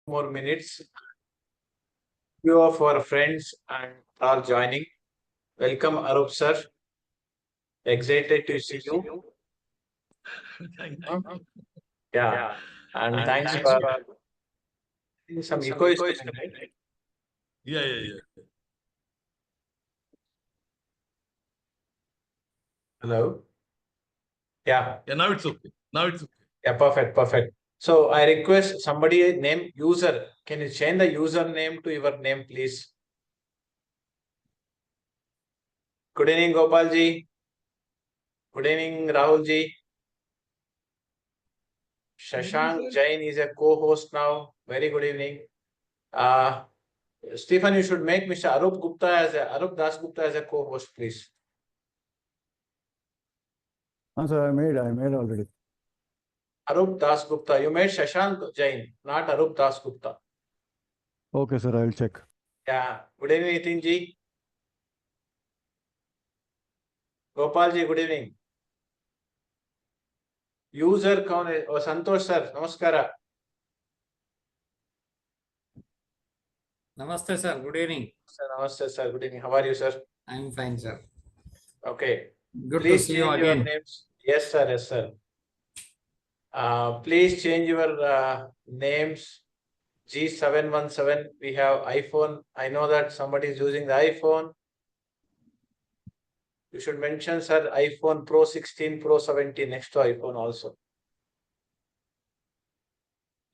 more minutes. Few of our friends and are joining. Welcome, Arup sir. Excited to see you. Yeah, and thanks for some echo is coming, right? Yeah. Hello. Yeah. Yeah, now it's okay. Yeah, perfect. So I request somebody name user. Can you change the username to your name, please? Good evening, Gopal ji. Good evening, Rahul ji. Shashank Jain is a co-host now. Very good evening. Stephen, you should make Mr. Arup Dasgupta as a co-host, please. Sir, I made already. Arup Dasgupta. You made Shashank Jain, not Arup Dasgupta. Okay, sir, I'll check. Yeah. Good evening, Nitin ji. Gopal ji, good evening. User kaun hai? Oh, Santosh sir, namaskara. Namaste, sir. Good evening. Namaste, sir. Good evening. How are you, sir? I'm fine, sir. Okay. Good Please to see you change your again. names. Yes, sir. Yes, sir. Please change your names. G717. We have iPhone. I know that somebody is using the iPhone. You should mention, sir, iPhone Pro 16, Pro 17 next to iPhone also.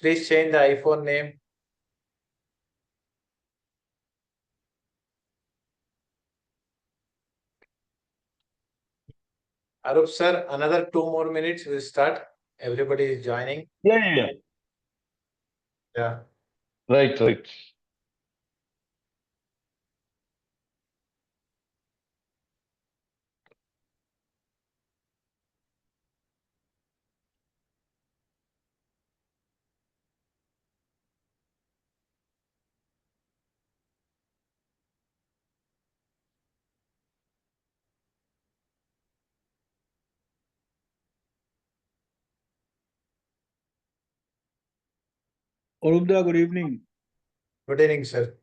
Please change the iPhone name. Arup sir, another 2 more minutes, we'll start. Everybody is joining. Yeah. Yeah. Right. Arup, good evening. Good evening, sir.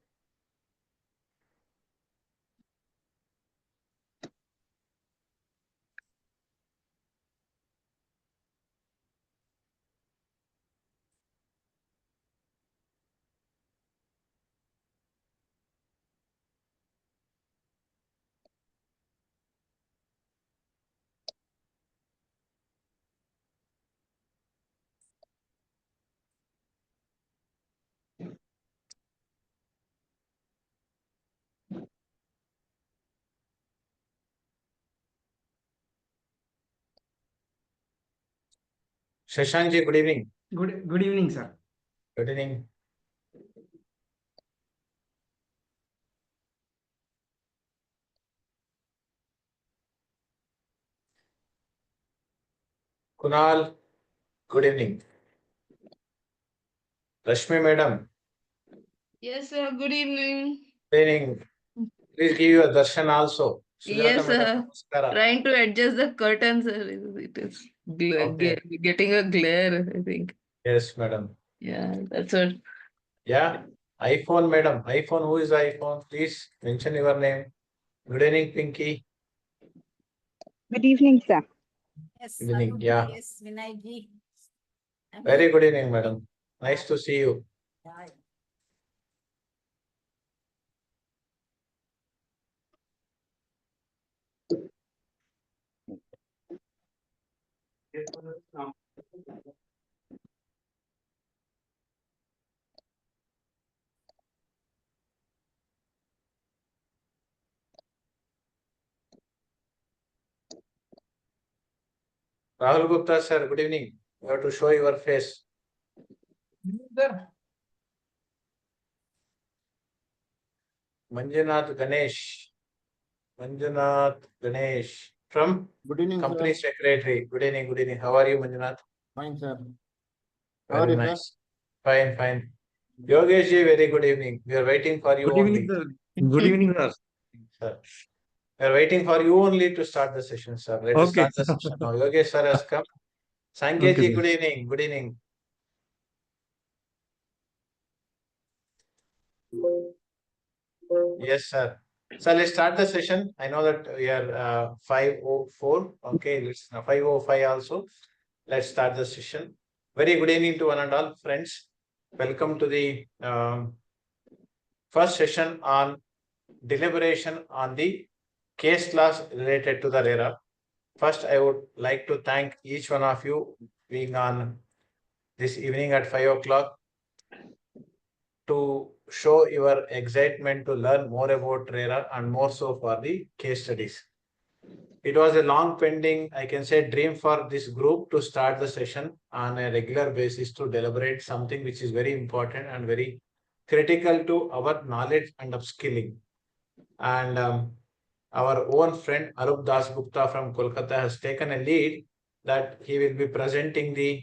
Shashank ji, good evening. Good evening, sir. Good evening. Kunal, good evening. Rashmi madam, Yes, sir. Good evening. good evening. Please give your darshan also. Yes, madam, namaskara. Trying to adjust the curtains. It is Okay. getting a glare, I think. Yes, madam. Yeah, that's what. Yeah. iPhone, madam. iPhone, who is iPhone? Please mention your name. Good evening, Pinky. Good evening, sir. Yes, Good evening. Arup, Yeah. yes, Vinayji. Very good evening, madam. Nice to see you. Rahul Gupta, sir, good evening. You have to show your face. Manjunath Ganesh. Manjunath Ganesh from Good evening, Company sir. Secretary. Good evening, good evening. How are you, Manjunath? Fine, sir. Very nice. Fine. Yogesh ji, very good evening. We are waiting for you Good only. evening, sir. Good evening, sir. Sir. We are waiting for you only to start the session, sir. Let us Okay. start the session now. Yogesh sir has come. Sanket Okay, ji, sir. good evening. Good evening. Yes, sir. So let's start the session. I know that we are 5:04. Okay, let's 5:05 also. Let's start the session. Very good evening to one and all friends. Welcome to the first session on deliberation on the case laws related to the RERA. First, I would like to thank each one of you being on this evening at 5 o'clock to show your excitement to learn more about RERA and more so for the case studies. It was a long pending, I can say, dream for this group to start the session on a regular basis to deliberate something which is very important and very critical to our knowledge and upskilling. And our own friend Arup Dasgupta from Kolkata has taken a lead that he will be presenting the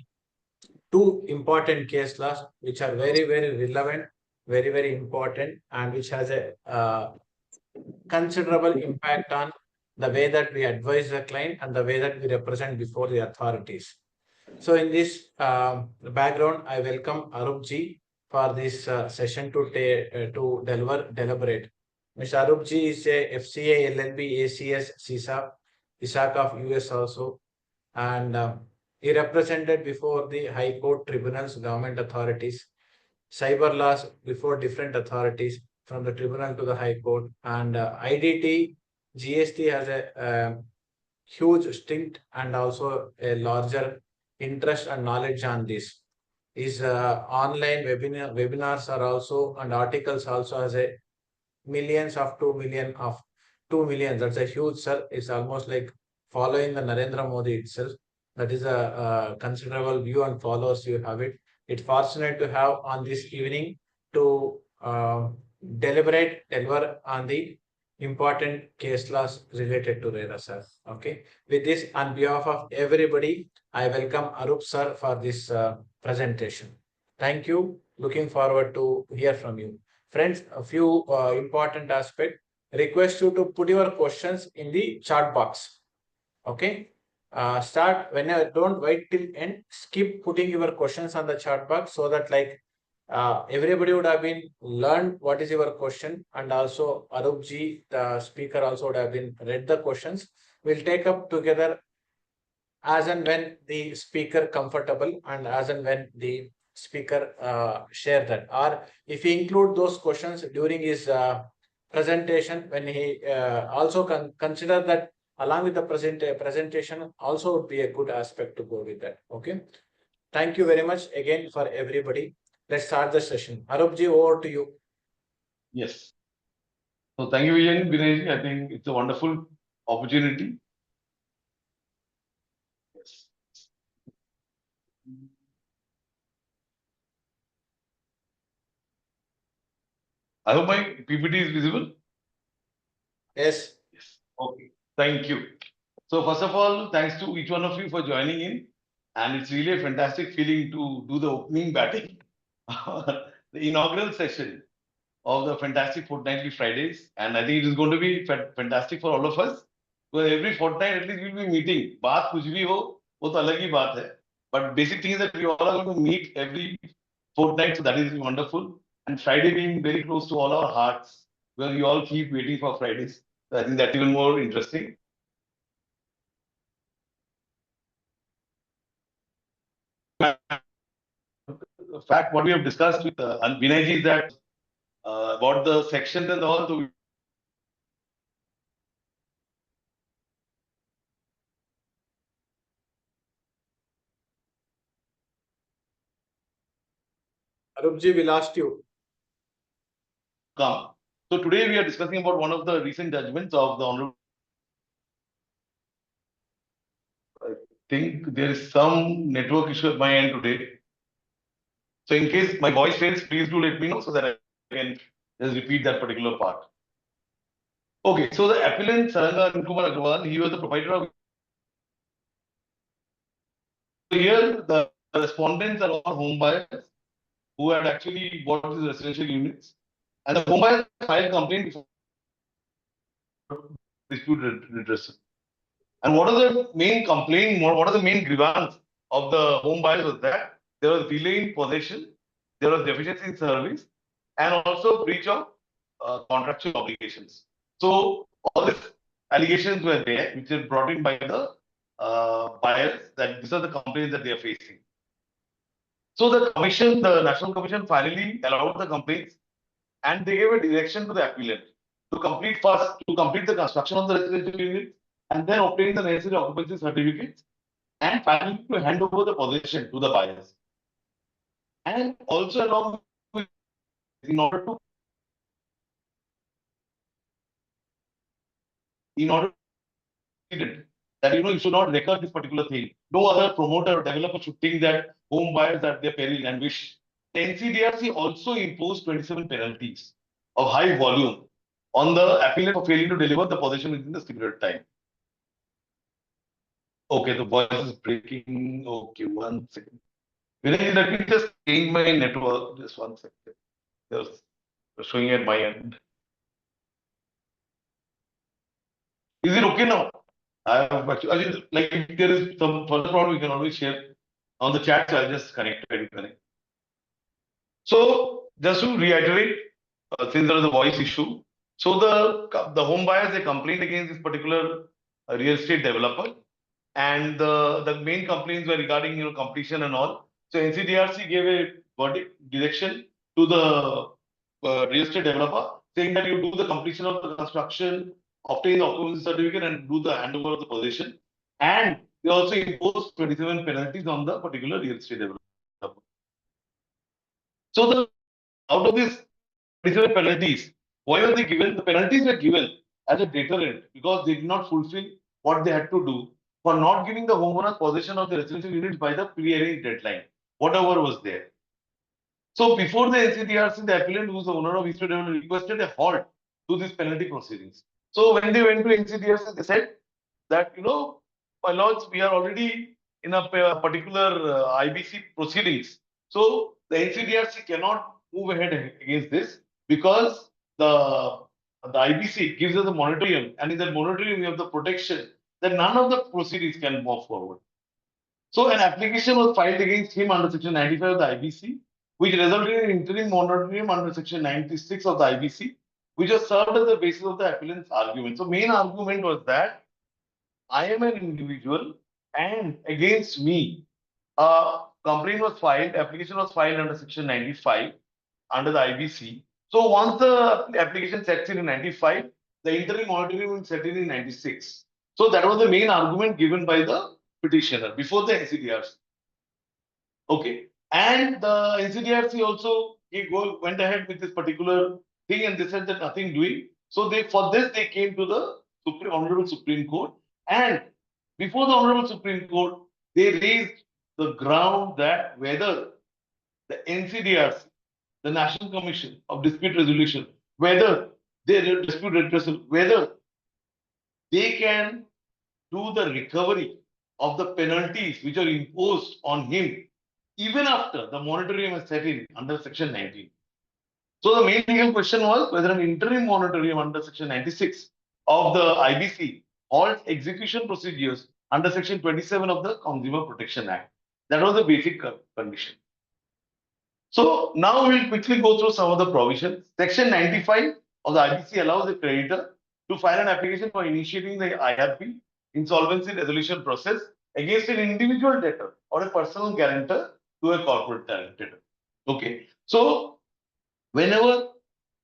two important case laws which are very, very relevant, very, very important, and which has a considerable impact on the way that we advise the client and the way that we represent before the authorities. So in this background, I welcome Arup ji for this session to deliberate. Mr. Arup ji is a FCA, LLB, ACS, CISA, ISAC of US also, and he represented before the High Court tribunals, government authorities, cyber laws before different authorities from the tribunal to the High Court, and IDT, GST has a huge stint and also a larger interest and knowledge on this. His online webinars are also and articles also has a millions of 2 million. That's a huge, sir. It's almost like following the Narendra Modi itself. That is a considerable view and followers you have it. It's fortunate to have on this evening to deliver on the important case laws related to RERA, sir. Okay. With this, on behalf of everybody, I welcome Arup sir for this presentation. Thank you. Looking forward to hear from you. Friends, a few important aspects. Request you to put your questions in the chat box. Okay. Start whenever, don't wait till end. Skip putting your questions on the chat box so that like everybody would have been learned what is your question, and also Arup ji, the speaker, also would have been read the questions. We'll take up together as and when the speaker comfortable and as and when the speaker share that, or if he include those questions during his presentation, when he also consider that along with the presentation also would be a good aspect to go with that. Okay. Thank you very much again for everybody. Let's start the session. Arup ji, over to you. Yes. So thank you, Vinay. I think it's a wonderful opportunity. Yes. I hope my PPT is visible. Yes. Yes. Okay. Thank you. So first of all, thanks to each one of you for joining in. And it's really a fantastic feeling to do the opening batting, the inaugural session of the fantastic fortnightly Fridays. And I think it is going to be fantastic for all of us. Because every fortnight, at least we'll be meeting. Baat kuch bhi ho, wo to alag hi baat hai. But basic thing is that we all are going to meet every fortnight. So that is wonderful. And Friday being very close to all our hearts, where we all keep waiting for Fridays. So I think that's even more interesting. The fact what we have discussed with Vinay ji is that about the sections and all. So Arup ji, we lost you. come. So today we are discussing about one of the recent judgments of the Honorable. I think there is some network issue at my end today. So in case my voice fails, please do let me know so that I can just repeat that particular part. Okay, so the appellant Saranga Kumar Agrawal, he was the proprietor of. Here the respondents are all home buyers who had actually bought these residential units, and the home buyers filed complaint before dispute redressal. And what are the main complaint? What are the main grievance of the home buyers was that there was delay in possession, there was deficiency in service, and also breach of contractual obligations. So all these allegations were there, which were brought in by the buyers, that these are the complaints that they are facing. So the commission, the National Commission, finally allowed the complaints, and they gave a direction to the appellant to complete the construction of the residential unit, and then obtain the necessary occupancy certificates, and finally to hand over the possession to the buyers. And also along with, in order to that you should not record this particular thing. No other promoter or developer should think that home buyers are at their peril and wish. The NCDRC also imposed 27 penalties of high volume on the appellant for failing to deliver the possession within the stipulated time. Okay, the voice is breaking. Okay, 1 second. Vinay, let me just change my network. Just 1 second. Just showing at my end. Is it okay now? I have actually, like, if there is some further problem, we can always share on the chat. So I'll just connect. So just to reiterate, since there is a voice issue, so the home buyers, they complained against this particular real estate developer, and the main complaints were regarding completion and all. So NCDRC gave a verdict direction to the real estate developer, saying that you do the completion of the construction, obtain the occupancy certificate, and do the handover of the possession. And they also imposed 27 penalties on the particular real estate developer. So out of these 27 penalties, why were they given? The penalties were given as a deterrent because they did not fulfill what they had to do for not giving the homeowners possession of the residential units by the pre-arranged deadline, whatever was there. So before the NCDRC, the appellant, who is the owner of Eastern Development, requested a halt to these penalty proceedings. So when they went to NCDRC, they said that, my lords, we are already in a particular IBC proceedings. So the NCDRC cannot move ahead against this because the IBC gives us a moratorium, and in that moratorium we have the protection that none of the proceedings can move forward. So an application was filed against him under Section 95 of the IBC, which resulted in an interim moratorium under Section 96 of the IBC, which was served as the basis of the appellant's argument. So main argument was that I am an individual, and against me, a complaint was filed, application was filed under Section 95 under the IBC. So once the application sets in 95, the interim moratorium will set in 96. So that was the main argument given by the petitioner before the NCDRC. Okay. And the NCDRC also went ahead with this particular thing, and they said that nothing doing. So for this they came to the Honorable Supreme Court, and before the Honorable Supreme Court, they raised the ground that whether the NCDRC, the National Commission of Dispute Resolution, whether they dispute redressal, whether they can do the recovery of the penalties which are imposed on him even after the moratorium is set in under Section 19. So the main legal question was whether an interim moratorium under Section 96 of the IBC halts execution procedures under Section 27 of the Consumer Protection Act. That was the basic condition. So now we'll quickly go through some of the provisions. Section 95 of the IBC allows the creditor to file an application for initiating the IRP, insolvency resolution process, against an individual debtor or a personal guarantor to a corporate debtor. Okay. So whenever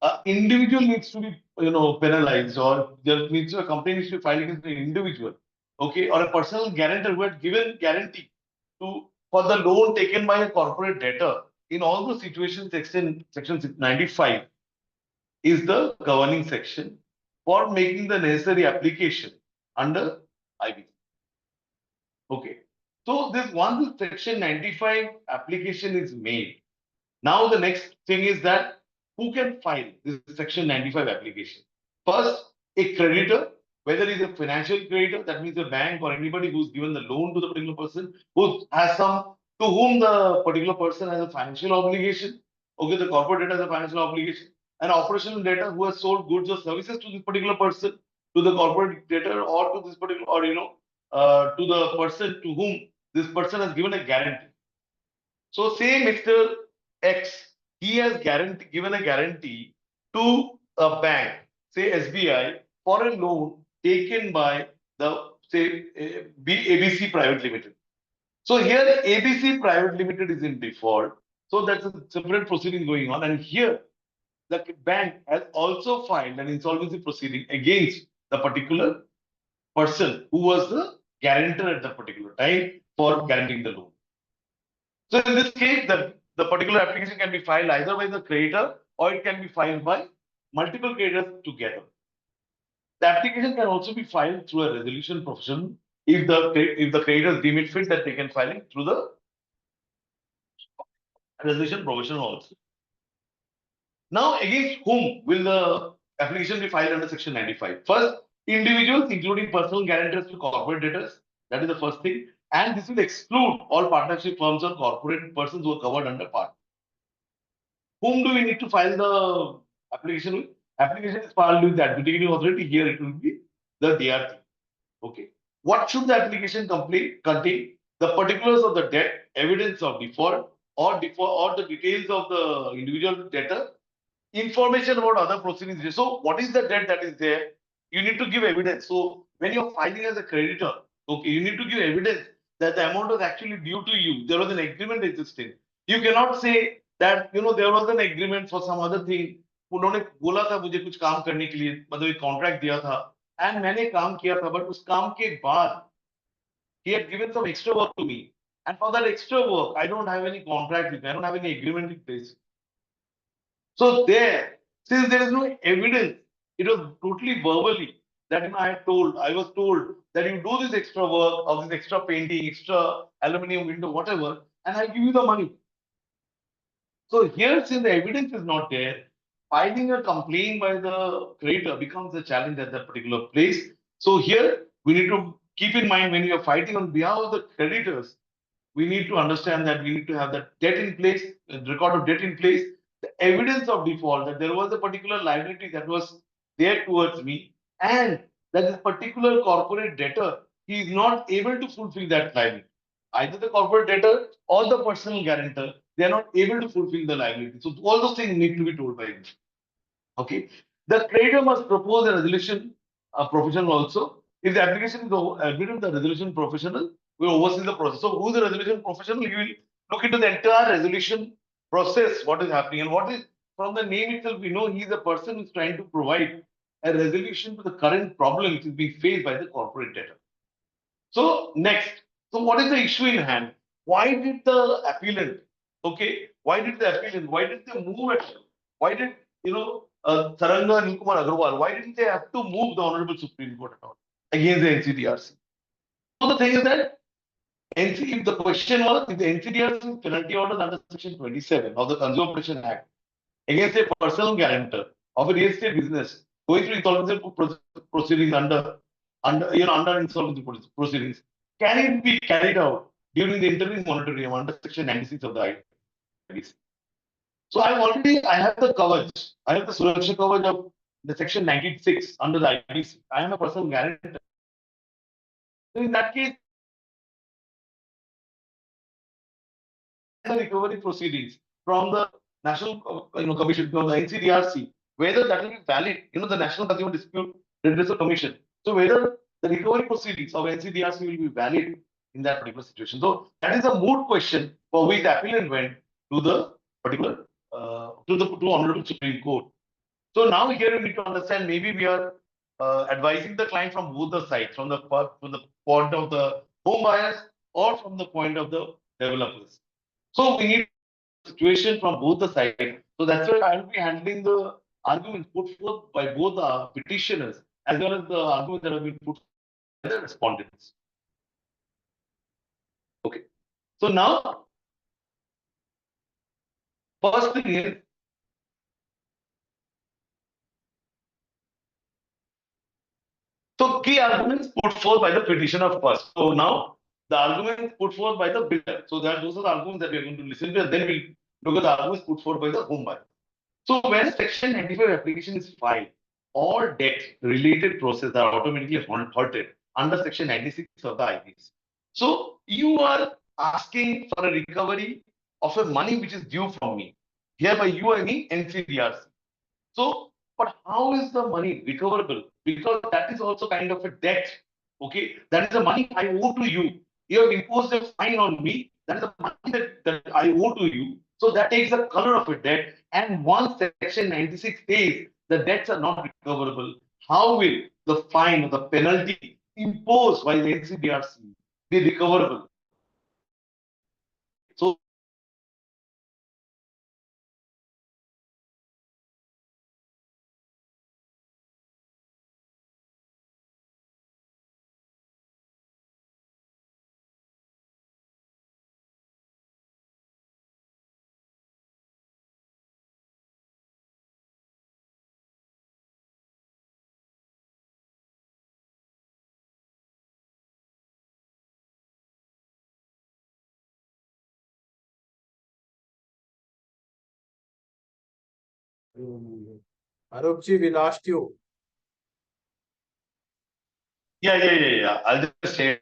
an individual needs to be penalized, or there needs to a company needs to file against an individual, okay, or a personal guarantor who had given guarantee for the loan taken by a corporate debtor, in all those situations, section 95 is the governing section for making the necessary application under IBC. Okay. So once the section 95 application is made, now the next thing is that who can file this section 95 application? First, a creditor, whether he's a financial creditor, that means a bank or anybody who's given the loan to the particular person, to whom the particular person has a financial obligation. Okay, the corporate debtor has a financial obligation. An operational debtor who has sold goods or services to this particular person, to the corporate debtor, or to this particular, or to the person to whom this person has given a guarantee. So say Mr. X, he has given a guarantee to a bank, say SBI, for a loan taken by the say ABC Private Limited. So here ABC Private Limited is in default. So that's a separate proceeding going on. And here the bank has also filed an insolvency proceeding against the particular person who was the guarantor at the particular time for guaranteeing the loan. So in this case, the particular application can be filed either by the creditor or it can be filed by multiple creditors together. The application can also be filed through a resolution profession if the creditors deem it fit that they can file it through the resolution provision also. Now, against whom will the application be filed under Section 95? First, individuals, including personal guarantors to corporate debtors. That is the first thing. And this will exclude all partnership firms or corporate persons who are covered under part. Whom do we need to file the application with? Application is filed with the adjudicating authority. Here it will be the DRT. Okay. What should the application contain? The particulars of the debt, evidence of default, or the details of the individual debtor, information about other proceedings. So, what is the debt that is there? You need to give evidence. So, when you're filing as a creditor, okay, you need to give evidence that the amount was actually due to you. There was an agreement existing. You cannot say that there was an agreement for some other thing. उन्होंने बोला था मुझे कुछ काम करने के लिए, मतलब एक कॉन्ट्रैक्ट दिया था, एंड मैंने काम किया था, बट उस काम के बाद he had given some extra work to me, and for that extra work, I don't have any contract with, I don't have any agreement with this. So there, since there is no evidence, it was totally verbally that I was told that you do this extra work of this extra painting, extra aluminum window, whatever, and I'll give you the money. So here, since the evidence is not there, filing a complaint by the creditor becomes a challenge at that particular place. So here, we need to keep in mind when you are fighting on behalf of the creditors, we need to understand that we need to have that debt in place, record of debt in place, the evidence of default, that there was a particular liability that was there towards me, and that this particular corporate debtor, he is not able to fulfill that liability. Either the corporate debtor or the personal guarantor, they are not able to fulfill the liability. So all those things need to be told by him. Okay. The creditor must propose a resolution professional also. If the application is admitted, the resolution professional will oversee the process. So who is the resolution professional? He will look into the entire resolution process, what is happening, and what is, from the name itself, we know he is the person who is trying to provide a resolution to the current problem which is being faced by the corporate debtor. So next, so what is the issue in hand? Why did the appellant, why did they move it? Why did, Saranga and Nilkumar Agarwal, why didn't they have to move the Honorable Supreme Court at all against the NCDRC? So the thing is that if the question was, if the NCDRC penalty orders under Section 27 of the Consumer Protection Act against a personal guarantor of a real estate business going through insolvency proceedings under insolvency proceedings, can it be carried out during the interim moratorium under Section 96 of the IBC? So I have the coverage. I have the Suraksha coverage of the Section 96 under the IBC. I am a personal guarantor. So in that case, the recovery proceedings from the National Commission, from the NCDRC, whether that will be valid, the National Consumer Dispute Redressal Commission. So whether the recovery proceedings of NCDRC will be valid in that particular situation. So that is a moot question for which the appellant went to the particular to Honorable Supreme Court. So now here we need to understand, maybe we are advising the client from both the sides, from the point of the home buyers or from the point of the developers. So we need a situation from both the sides. So that's why I will be handling the arguments put forth by both the petitioners as well as the arguments that have been put by the respondents. Okay. So now, first thing is, so key arguments put forth by the petitioner first. So now the arguments put forth by the builder. So those are the arguments that we are going to listen to, and then we'll look at the arguments put forth by the home buyer. So when Section 95 application is filed, all debt-related processes are automatically halted under Section 96 of the IBC. So you are asking for a recovery of a money which is due from me. Here by you, I mean NCDRC. So, but how is the money recoverable? Because that is also kind of a debt. Okay, that is the money I owe to you. You have imposed a fine on me. That is the money that I owe to you. So that takes the color of a debt. And once Section 96 says the debts are not recoverable, how will the fine or the penalty imposed by the NCBRC be recoverable? So Arupji, we lost you. yeah. I'll just share.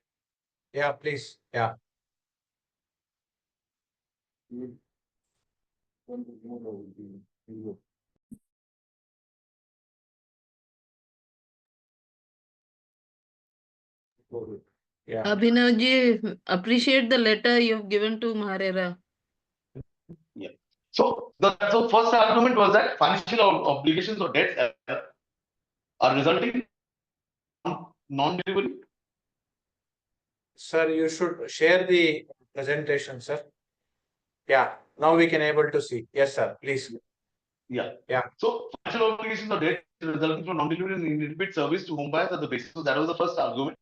Yeah, please. Yeah. Yeah. Abhinavji, appreciate the letter you've given to RERA. Yeah. So the first argument was that financial obligations or debts are resulting in non-delivery. Sir, you should share the presentation, sir. Yeah, now we can able to see. Yes, sir, please. Yeah. Yeah. So financial obligations or debts resulting from non-delivery and inadequate service to home buyers are the basis. So that was the first argument.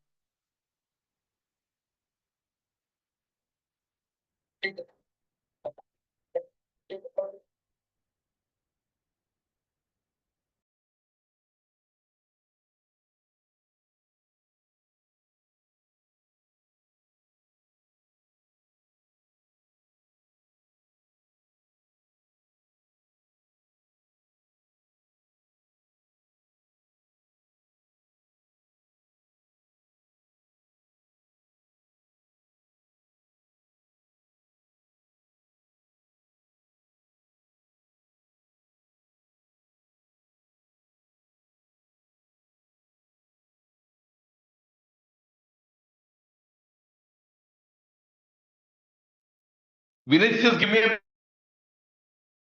Vinay, just give me a.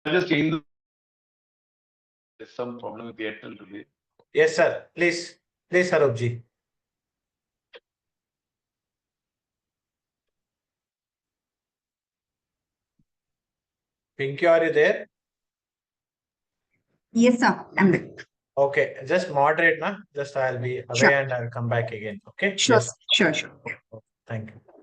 I'll just change. There's some problem with the Airtel today. Yes, sir. Please, please, Arupji. Pinky, are you there? Yes, sir. I'm there. Okay, just moderate, na. Just I'll be away Sure. and I'll come back again. Okay. Sure, Yes. sure, sure. Thank you.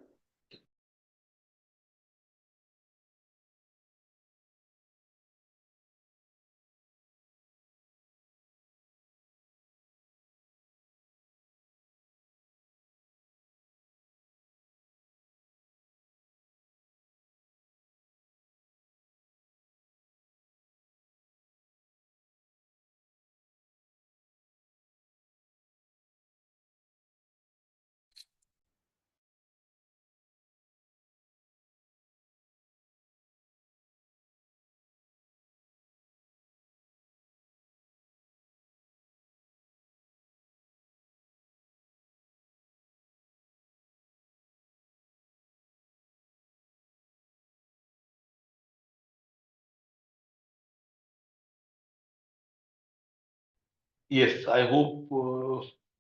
Yes, I hope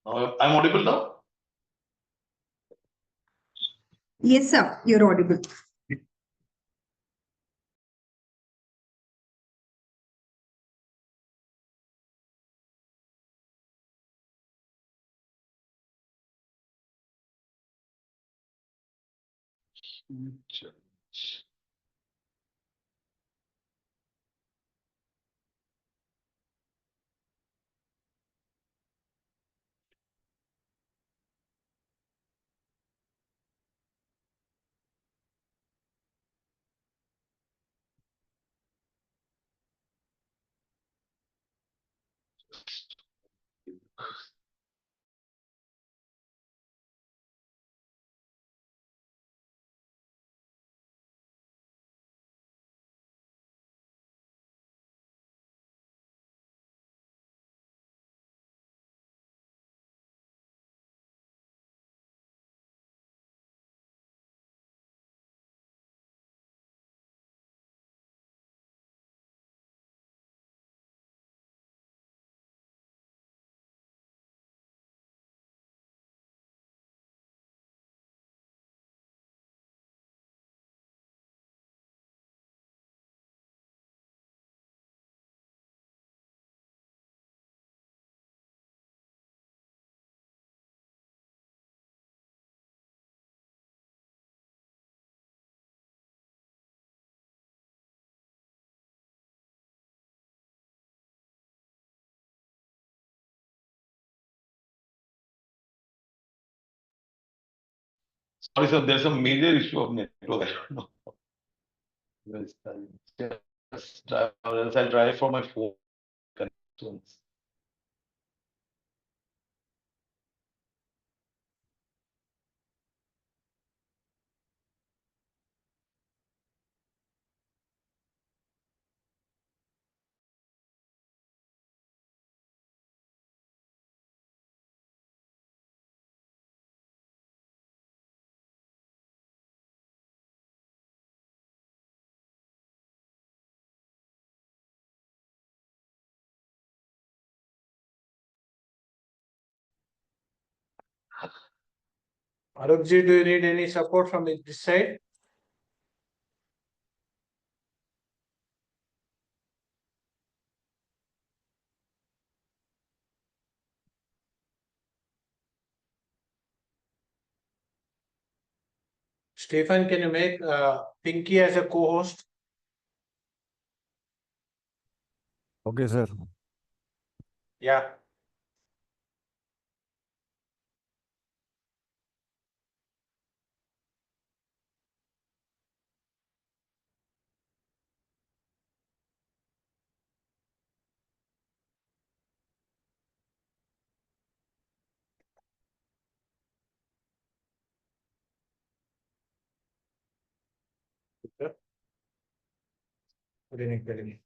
I'm audible now. Yes, sir. You're audible. Sorry, sir, there's a major issue of network. I don't know. Yes, just try, or else I'll try for my phone connections. Arupji, do you need any support from this side? Stephen, can you make Pinky as a co-host? Okay, sir. Yeah. Good evening, good evening.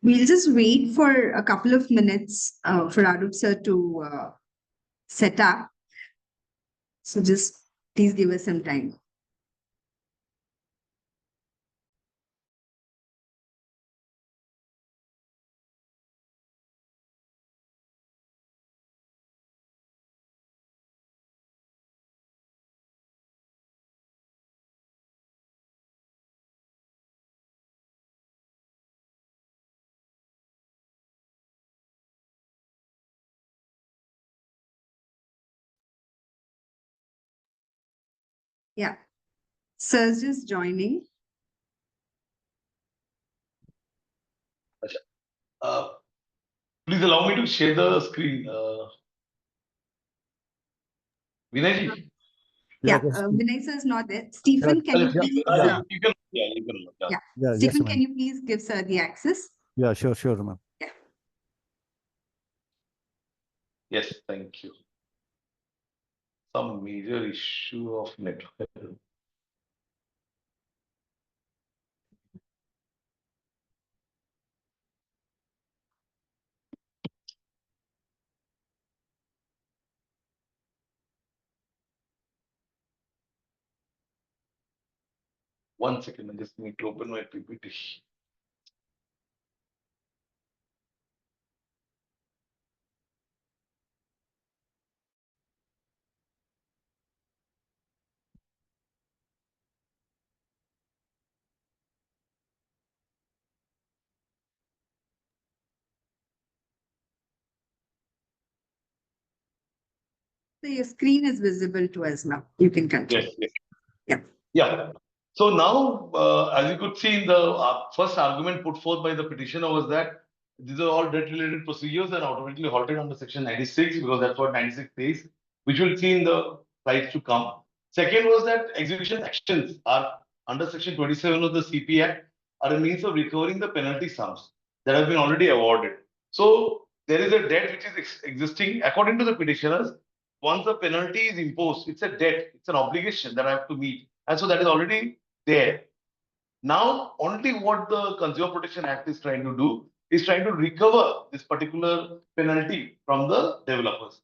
We'll just wait for a couple of minutes for Arup sir to set up. So just please give us some time. Yeah. Sir's just joining. Uh, Please allow me to share the screen. Vinay ji. Yeah, yes. Vinay sir is not there. Stephen, can you please? You can, yeah, you can. Yeah. Yes, Stephen, ma'am. can you please give sir the access? Yeah, sure, ma'am. Yes, thank you. Some major issue of network. One second, I just need to open my PPT. So your screen is visible to us now. You can continue. Yes. Yeah. Yeah. So now, as you could see in the first argument put forth by the petitioner was that these are all debt-related procedures and automatically halted under Section 96 because that's what 96 says, which we'll see in the slides to come. Second was that execution actions are under Section 27 of the CP Act are a means of recovering the penalty sums that have been already awarded. So there is a debt which is existing according to the petitioners. Once the penalty is imposed, it's a debt, it's an obligation that I have to meet. And so that is already there. Now, only what the Consumer Protection Act is trying to do is trying to recover this particular penalty from the developers.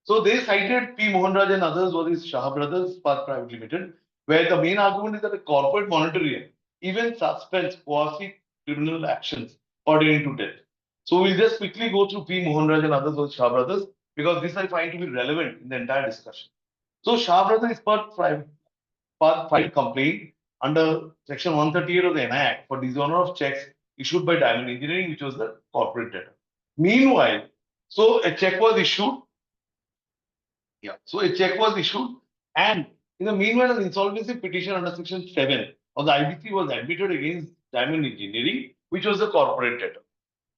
So they cited P. Mohanraj and others versus Shah Brothers Private Limited, where the main argument is that the corporate moratorium even suspends quasi-criminal actions pertaining to debt. So we'll just quickly go through P. Mohanraj and others versus Shah Brothers because this I find to be relevant in the entire discussion. So Shah Brothers is filed complaint under Section 138 of the NI Act for dishonor of checks issued by Diamond Engineering, which was the corporate debtor. Meanwhile, so a check was issued. Yeah, so a check was issued, and in the meanwhile, an insolvency petition under Section 7 of the IBC was admitted against Diamond Engineering, which was the corporate debtor,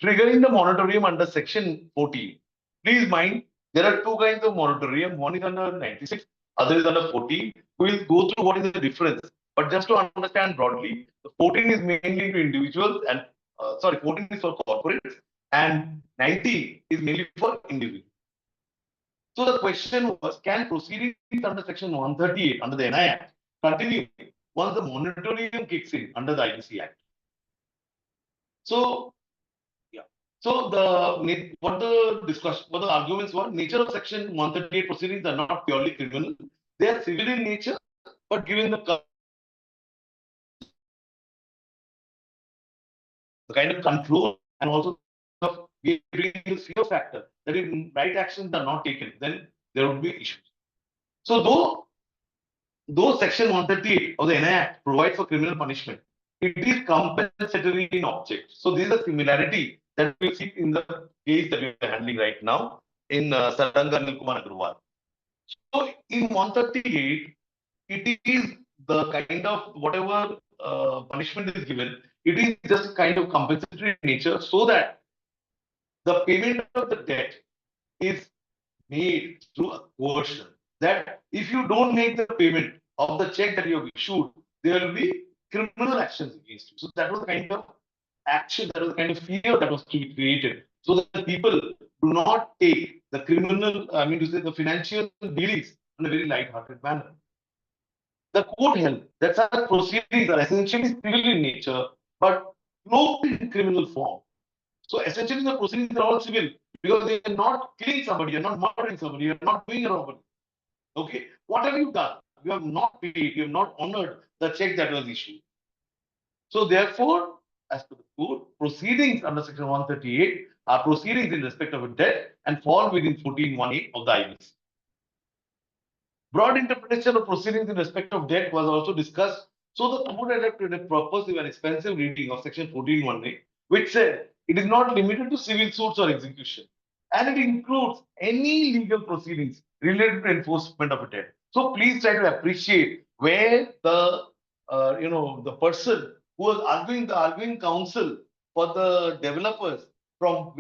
triggering the moratorium under Section 14. Please mind, there are two kinds of moratorium. One is under 96, other is under 14. We will go through what is the difference. But just to understand broadly, the 14 is mainly to individuals and 14 is for corporates and 90 is mainly for individuals. So the question was, can proceedings under Section 138 under the NI Act continue once the moratorium kicks in under the IBC Act? So So what the arguments were, nature of Section 138 proceedings are not purely criminal. They are civil in nature, but given the kind of control and also we bring the fear factor that if right actions are not taken, then there would be issues. So though Section 138 of the NI Act provides for criminal punishment, it is compensatory in object. So this is a similarity that we see in the case that we are handling right now in Saranga Anil Kumar Agarwal. So in 138, it is the kind of whatever punishment is given, it is just kind of compensatory nature so that the payment of the debt is made through a coercion. That if you don't make the payment of the check that you have issued, there will be criminal actions against you. So that was the kind of action, that was the kind of fear that was to be created, so that people do not take the criminal, the financial dealings in a very light-hearted manner. The court held that such proceedings are essentially civil in nature, but cloaked in criminal form. So essentially, the proceedings are all civil because they are not killing somebody, you're not murdering somebody, you're not doing a robbery. Okay, what have you done? You have not paid, you have not honored the check that was issued. So therefore, as per the court, proceedings under Section 138 are proceedings in respect of a debt and fall within 14(1)(a) of the IBC. Broad interpretation of proceedings in respect of debt was also discussed. So the court adopted a purposive and expensive reading of Section 14(1)(a), which said it is not limited to civil suits or execution, and it includes any legal proceedings related to enforcement of a debt. So please try to appreciate where the the person who was arguing, the arguing counsel for the developers, from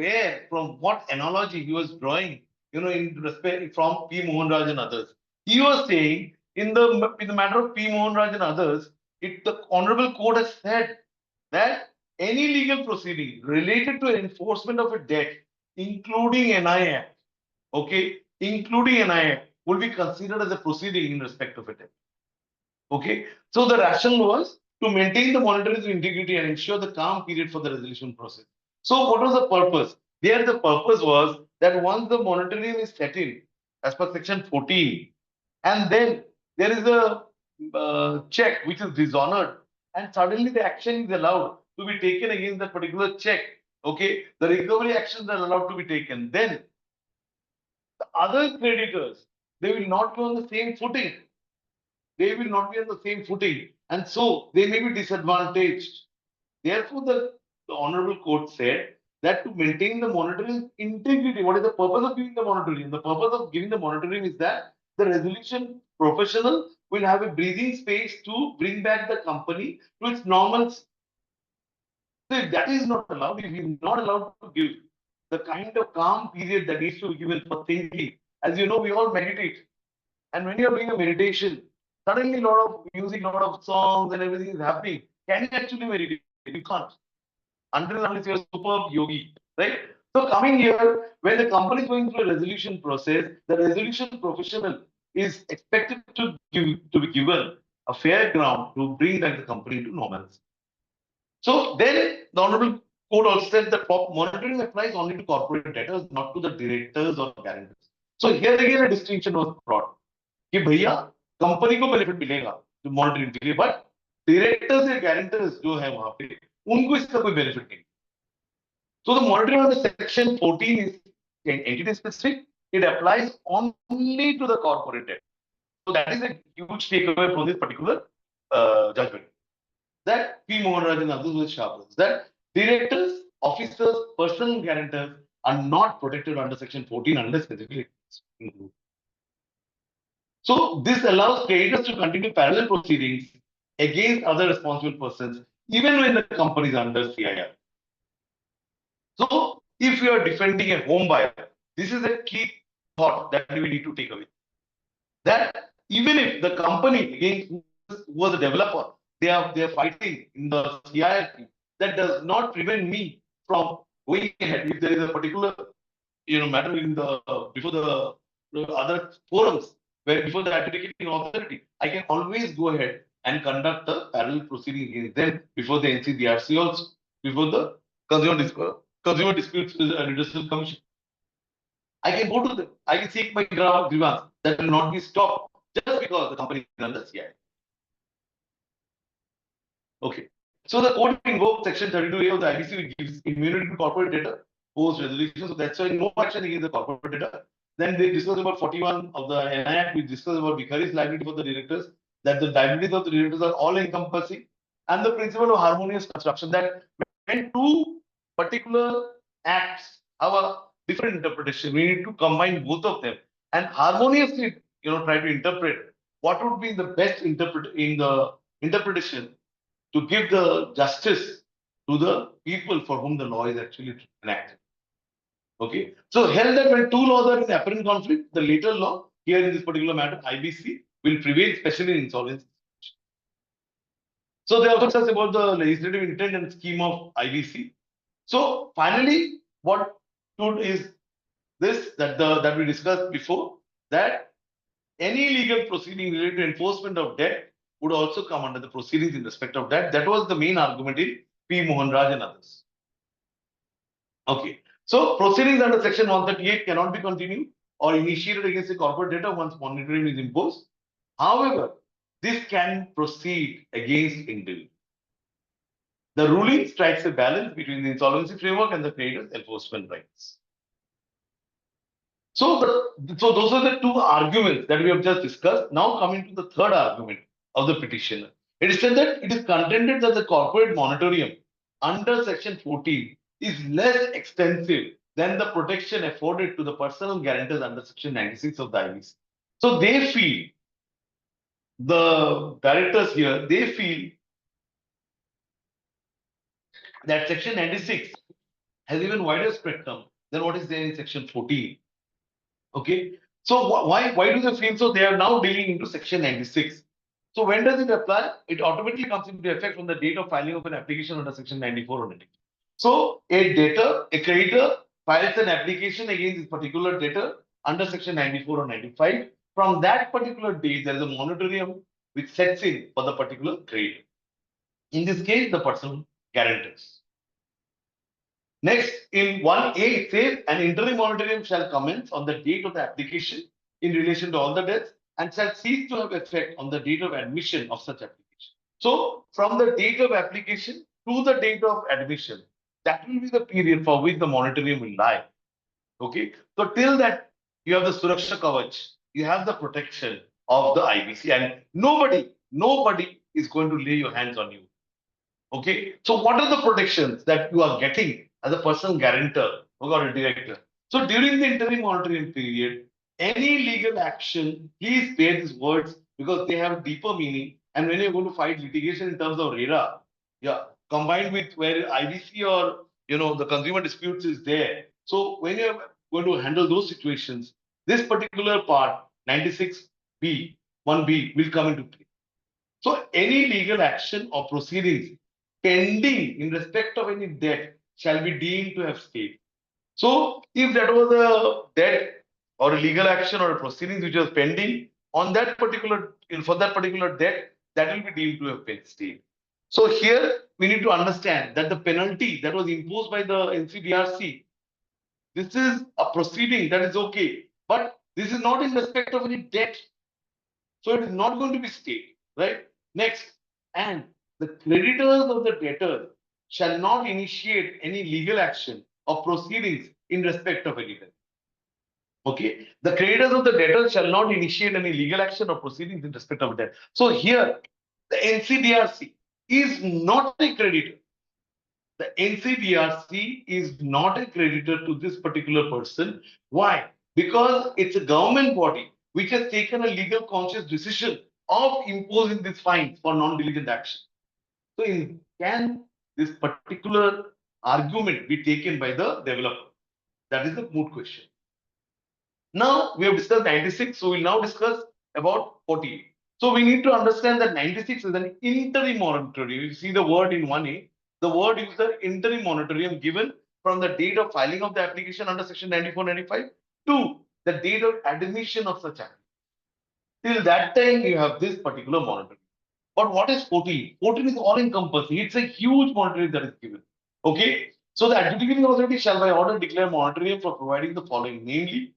what analogy he was drawing, in respect from P. Mohanraj and others. He was saying in the matter of P. Mohanraj and others, the Honorable Court has said that any legal proceeding related to enforcement of a debt, including NI Act, including NI Act, will be considered as a proceeding in respect of a debt. Okay, so the rationale was to maintain the monetary integrity and ensure the calm period for the resolution process. So what was the purpose? There the purpose was that once the moratorium is set in, as per Section 14, and then there is a check which is dishonored, and suddenly the action is allowed to be taken against that particular check. Okay, the recovery actions are allowed to be taken. Then the other creditors, they will not be on the same footing. They will not be on the same footing, and so they may be disadvantaged. Therefore, the Honorable Court said that to maintain the monitoring integrity. What is the purpose of giving the monitoring? The purpose of giving the monitoring is that the resolution professional will have a breathing space to bring back the company to its normal. So if that is not allowed, if he's not allowed to give the kind of calm period that needs to be given for thinking, as you know, we all meditate. And when you're doing a meditation, suddenly a lot of music, a lot of songs and everything is happening. Can you actually meditate? You can't. Until unless you're a superb yogi, right? So coming here, when the company is going through a resolution process, the resolution professional is expected to be given a fair ground to bring back the company to normalcy. So then the Honorable Court also said that monitoring applies only to corporate debtors, not to the directors or guarantors. So here again a distinction was brought. कि भैया company को benefit मिलेगा जो monitoring के लिए, but directors या guarantors जो है वहां पे उनको इसका कोई बेनिफिट नहीं. So the monitoring under section 14 is entity specific. It applies only to the corporate debt. So that is a huge takeaway from this particular judgment. That P. Mohan Raj and others were sharp. That directors, officers, personal guarantors are not protected under section 14 unless specifically included. So this allows creditors to continue parallel proceedings against other responsible persons, even when the company is under CIR. So if you are defending a home buyer, this is a key thought that we need to take away. That even if the company against who was a developer, they are fighting in the CIR, that does not prevent me from going ahead. If there is a particular matter in the before the other forums, where before the adjudicating authority, I can always go ahead and conduct a parallel proceeding against them before the NCDRC also, before the Consumer Disputes Redressal Commission. I can go to them. I can seek my grievance that will not be stopped just because the company is under CI. Okay. So the court invoked section 32A of the IBC, which gives immunity to corporate debtor post resolution. So that's why no action against the corporate debtor. Then they discuss about 41 of the NI Act, which discuss about vicarious liability for the directors, that the liabilities of the directors are all encompassing, and the principle of harmonious construction, that when two particular acts have a different interpretation, we need to combine both of them and harmoniously, try to interpret what would be the best interpretation to give the justice to the people for whom the law is actually enacted. Okay. So held that when two laws are in apparent conflict, the later law, here in this particular matter, IBC, will prevail, especially in insolvency. So they also discuss about the legislative intent and scheme of IBC. So finally, what stood is this, that we discussed before, that any legal proceeding related to enforcement of debt would also come under the proceedings in respect of that. That was the main argument in P. Mohan Raj and others. Okay. So proceedings under section 138 cannot be continued or initiated against a corporate debtor once monitoring is imposed. However, this can proceed against individual. The ruling strikes a balance between the insolvency framework and the creditor's enforcement rights. So those are the two arguments that we have just discussed. Now coming to the third argument of the petitioner. It is said that it is contended that the corporate moratorium under section 14 is less extensive than the protection afforded to the personal guarantors under section 96 of the IBC. So they feel, the directors here, they feel that section 96 has even wider spectrum than what is there in section 14. Okay. So why do they feel so? They are now dealing into section 96. So when does it apply? It automatically comes into effect from the date of filing of an application under section 94 or 95. So a creditor files an application against this particular debtor under section 94 or 95. From that particular date, there is a moratorium which sets in for the particular creditor. In this case, the personal guarantors. Next, in 1A, it says an interim moratorium shall commence on the date of the application in relation to all the debts and shall cease to have effect on the date of admission of such application. So, from the date of application to the date of admission, that will be the period for which the moratorium will lie. Okay. So, till that, you have the Suraksha Kavach, you have the protection of the IBC, and nobody is going to lay your hands on you. Okay. So, what are the protections that you are getting as a personal guarantor or a director. So during the interim monitoring period, any legal action, please bear these words because they have deeper meaning. And when you're going to fight litigation in terms of RERA, yeah, combined with where IBC or the consumer disputes is there. So when you're going to handle those situations, this particular part, 96B, 1B, will come into play. So any legal action or proceedings pending in respect of any debt shall be deemed to have stayed. So if that was a debt or a legal action or a proceedings which was pending on that particular for that particular debt, that will be deemed to have been stayed. So here we need to understand that the penalty that was imposed by the NCDRC, this is a proceeding that is okay, but this is not in respect of any debt. So it is not going to be stayed, right? Next, and the creditors of the debtor shall not initiate any legal action or proceedings in respect of any debt. Okay, the creditors of the debtor shall not initiate any legal action or proceedings in respect of debt. So here, the NCDRC is not a creditor. The NCDRC is not a creditor to this particular person. Why? Because it's a government body which has taken a legal conscious decision of imposing this fine for non-diligent action. So, can this particular argument be taken by the developer? That is the moot question. Now, we have discussed 96, so we'll now discuss about 48. So, we need to understand that 96 is an interim moratorium. You see the word in 1A, the word is the interim moratorium given from the date of filing of the application under section 94-95 to the date of admission of such act. Till that time, you have this particular moratorium. But what is 14? 14 is all encompassing. It's a huge moratorium that is given. Okay. So the adjudicating authority shall by order declare moratorium for providing the following, namely,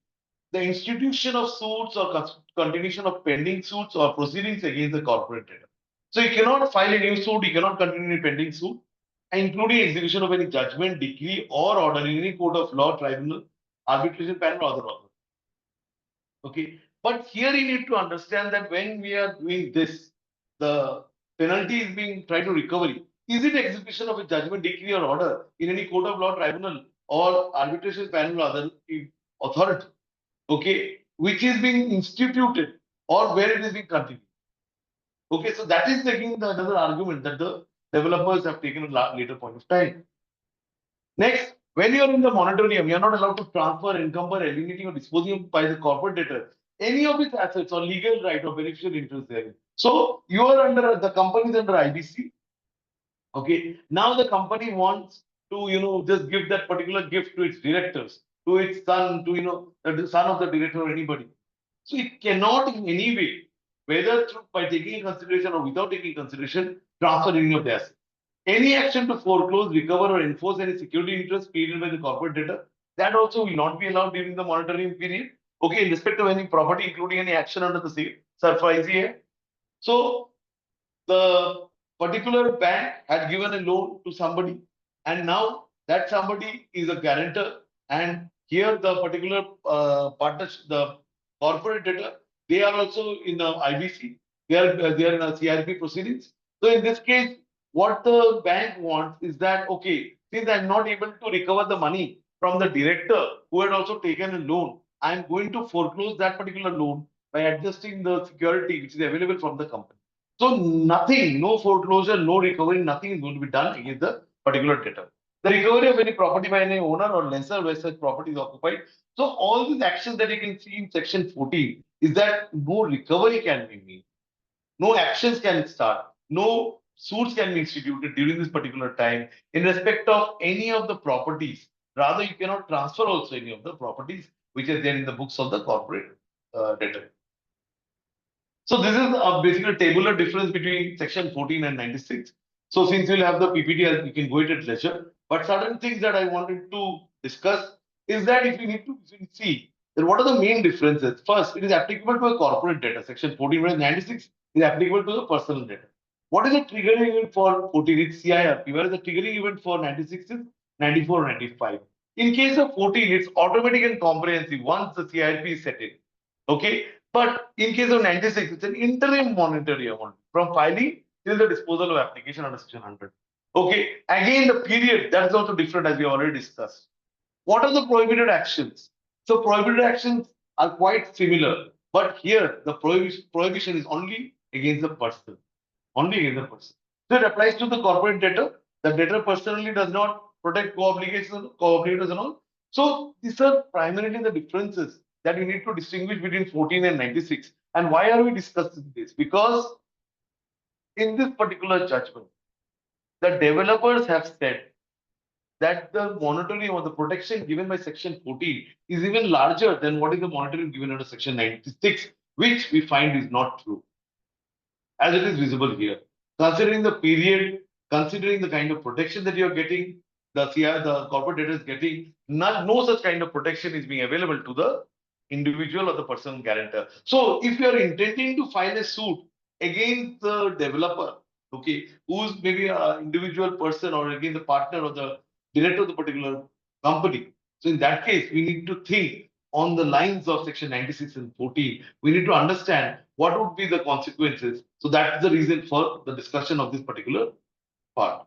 the institution of suits or continuation of pending suits or proceedings against the corporate debtor. So you cannot file a new suit, you cannot continue a pending suit, including execution of any judgment, decree, or order in any court of law, tribunal, arbitration panel, or other order. Okay, but here you need to understand that when we are doing this, the penalty is being tried to recovery. Is it execution of a judgment, decree, or order in any court of law, tribunal, or arbitration panel, or other authority? Okay, which is being instituted or where it is being continued. Okay, so that is again another argument that the developers have taken at a later point of time. Next, when you are in the moratorium, you are not allowed to transfer, encumber, alienating, or disposing by the corporate debtor any of its assets or legal right or beneficial interest therein. So you are under the company is under IBC. Okay, now the company wants to just give that particular gift to its directors, to its son, to the son of the director or anybody. So it cannot in any way, whether by taking consideration or without taking consideration, transfer any of the assets. Any action to foreclose, recover, or enforce any security interest created by the corporate debtor, that also will not be allowed during the moratorium period. Okay, in respect of any property, including any action under the same surprise here. So the particular bank had given a loan to somebody, and now that somebody is a guarantor, and here the particular partnership, the corporate debtor, they are also in the IBC, they are in a CRP proceedings. So in this case, what the bank wants is that, okay, since I'm not able to recover the money from the director who had also taken a loan, I'm going to foreclose that particular loan by adjusting the security which is available from the company. So nothing, no foreclosure, no recovery, nothing is going to be done against the particular debtor. The recovery of any property by any owner or lessor where such property is occupied. So all these actions that you can see in section 14 is that no recovery can be made. No actions can start. No suits can be instituted during this particular time in respect of any of the properties. Rather, you cannot transfer also any of the properties which are there in the books of the corporate debtor. So this is basically a tabular difference between section 14 and 96. So since you'll have the PPT, you can go it at leisure. But certain things that I wanted to discuss is that if you need to see, then what are the main differences? First, it is applicable to a corporate debtor. Section 14 whereas 96 is applicable to the personal debtor. What is the triggering event for 14? It's CIRP, whereas the triggering event for 96 is 94 or 95. In case of 14, it's automatic and comprehensive once the CIRP is set in. Okay, but in case of 96, it's an interim moratorium from filing till the disposal of application under section 100. Okay, again, the period, that is also different as we already discussed. What are the prohibited actions? So prohibited actions are quite similar, but here the prohibition is only against the person, only against the person. So it applies to the corporate debtor. The debtor personally does not protect co-obligators and all. So these are primarily the differences that we need to distinguish between 14 and 96. And why are we discussing this? Because in this particular judgment, the developers have said that the monitoring or the protection given by Section 14 is even larger than what is the monitoring given under Section 96, which we find is not true, as it is visible here. Considering the period, considering the kind of protection that you're getting, the corporate debtor is getting, no such kind of protection is being available to the individual or the personal guarantor. So if you are intending to file a suit against the developer, okay, who's maybe an individual person or against the partner or the director of the particular company. So in that case, we need to think on the lines of Section 96 and 14. We need to understand what would be the consequences. So that's the reason for the discussion of this particular part.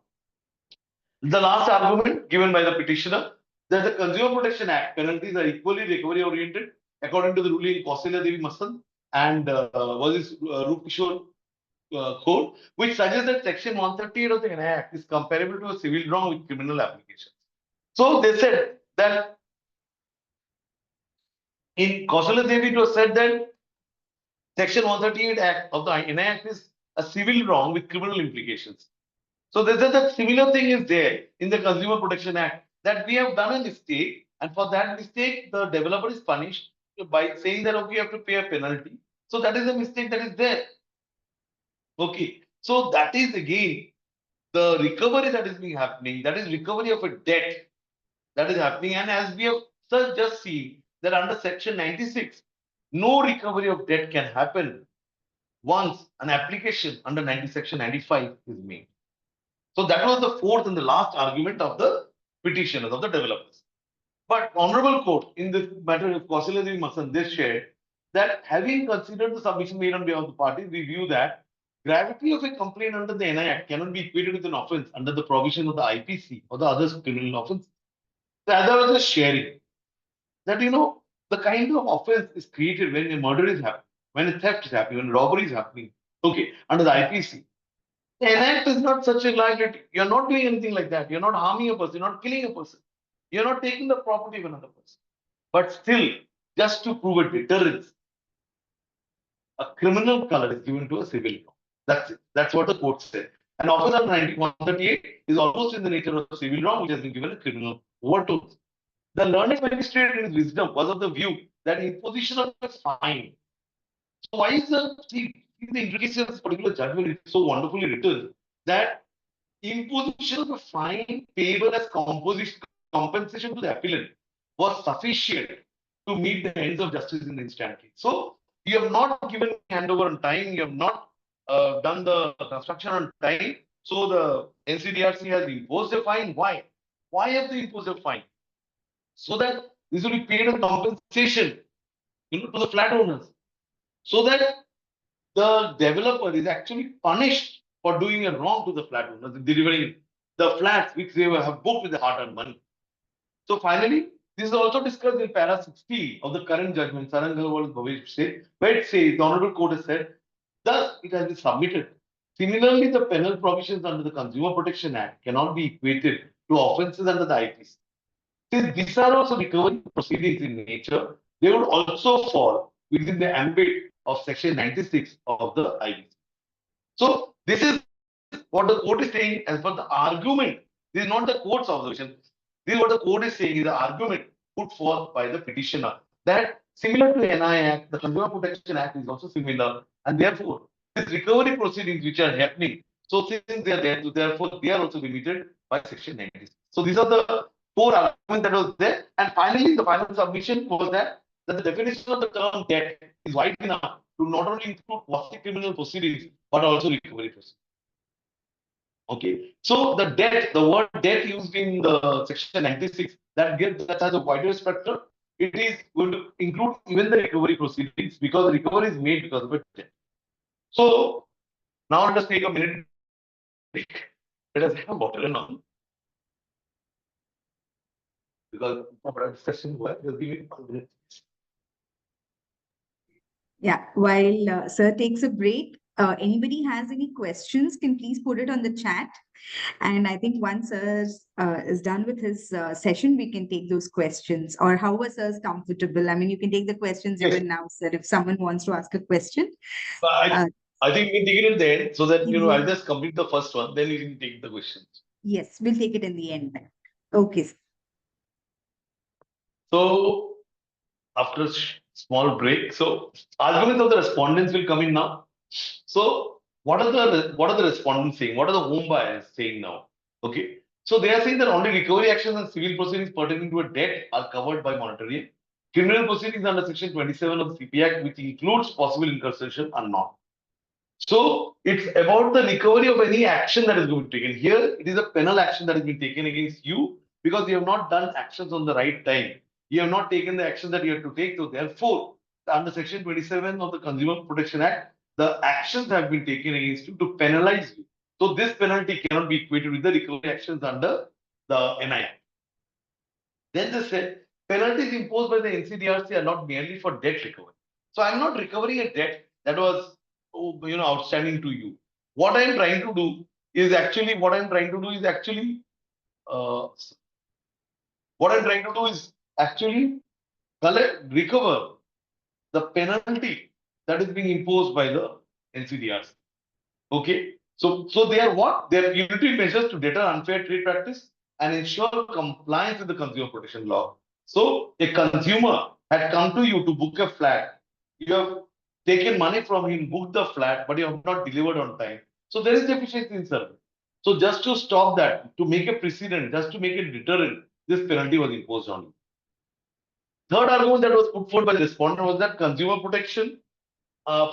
The last argument given by the petitioner that the Consumer Protection Act penalties are equally recovery oriented according to the ruling Kausalya Devi Masan and was this Arup code, which suggests that Section 138 of the NI Act is comparable to a civil wrong with criminal applications. So they said that in Kausalya Devi, it was said that Section 138 Act of the NI Act is a civil wrong with criminal implications. So they said that similar thing is there in the Consumer Protection Act, that we have done a mistake, and for that mistake, the developer is punished by saying that okay, you have to pay a penalty. So that is a mistake that is there. Okay, so that is again the recovery that is being happening. That is recovery of a debt that is happening, and as we have just seen that under Section 96, no recovery of debt can happen once an application under Section 95 is made. So that was the fourth and the last argument of the petitioners, of the developers. But Honorable Court, in this matter of Kausalya Devi Masan, they shared that having considered the submission made on behalf of the parties, we view that gravity of a complaint under the NI Act cannot be equated with an offence under the provision of the IPC or the other criminal offence. The other was just sharing that, the kind of offence is created when a murder is happening, when a theft is happening, when robbery is happening. Okay, under the IPC. The enact is not such a liability. You're not doing anything like that. You're not harming a person. You're not killing a person. You're not taking the property of another person. But still, just to prove a deterrence, a criminal color is given to a civil law. That's it. That's what the court said. And Office Under 138 is almost in the nature of a civil wrong, which has been given a criminal overtone. The learned magistrate in his wisdom was of the view that imposition of a fine. So why is the intricacy of this particular judgment is so wonderfully written that imposition of a fine payable as compensation to the appellant was sufficient to meet the ends of justice in the instant case. So you have not given handover on time, you have not done the construction on time. So the NCDRC has imposed a fine. Why? Why have they imposed a fine? So that this will be paid as compensation, to the flat owners, so that the developer is actually punished for doing a wrong to the flat owners, delivering the flats which they have booked with the hard-earned money. So finally, this is also discussed in para 60 of the current judgment, Sarangal Bhavesh said, where it says, the Honorable Court has said, thus it has been submitted. Similarly, the penal provisions under the Consumer Protection Act cannot be equated to offences under the IPC. Since these are also recovery proceedings in nature, they would also fall within the ambit of Section 96 of the IPC. So this is what the court is saying as per the argument. This is not the court's observation. This is what the court is saying is the argument put forth by the petitioner that similar to the NI Act, the Consumer Protection Act is also similar, and therefore these recovery proceedings which are happening, so since they are there, so therefore they are also limited by Section 96. So these are the four arguments that was there, and finally the final submission was that the definition of the term debt is wide enough to not only include quasi-criminal proceedings but also recovery proceedings. Okay, so the debt, the word debt used in the Section 96 that has a wider spectrum. It is going to include even the recovery proceedings because the recovery is made because of a debt. So now let us take a minute break. Let us have water and all. Because our discussion was just give me 5 minutes. Yeah, while sir takes a break, anybody has any questions, can please put it on the chat. And I think once sir is done with his session, we can take those questions. Or however sir is comfortable. I mean, you can take the questions Yes. even now, sir, if someone wants to ask a question. But Uh, I think we can take it at the end so that Mhm. I'll just complete the first one, then you can take the questions. Yes, we'll take it in the end. Okay. Sir. So after a small break, so arguments of the respondents will come in now. So what are the respondents saying? What are the home buyers saying now? Okay. So they are saying that only recovery actions and civil proceedings pertaining to a debt are covered by monetary. Criminal proceedings under Section 27 of the CP Act, which includes possible incarceration, are not. So it's about the recovery of any action that is going to be taken. Here, it is a penal action that has been taken against you because you have not done actions on the right time. You have not taken the action that you have to take. So therefore, under Section 27 of the Consumer Protection Act, the actions have been taken against you to penalize you. So this penalty cannot be equated with the recovery actions under the NI. Then they said penalties imposed by the NCDRC are not merely for debt recovery. So I'm not recovering a debt that was outstanding to you. What I'm trying to do is actually uh, recover the penalty that is being imposed by the NCDRC. Okay. So they are what? They are punitive measures to deter unfair trade practice and ensure compliance with the consumer protection law. So a consumer had come to you to book a flat. You have taken money from him, booked the flat, but you have not delivered on time. So there is deficiency in service. So just to stop that, to make a precedent, just to make a deterrent, this penalty was imposed on you. Third argument that was put forward by the respondent was that consumer protection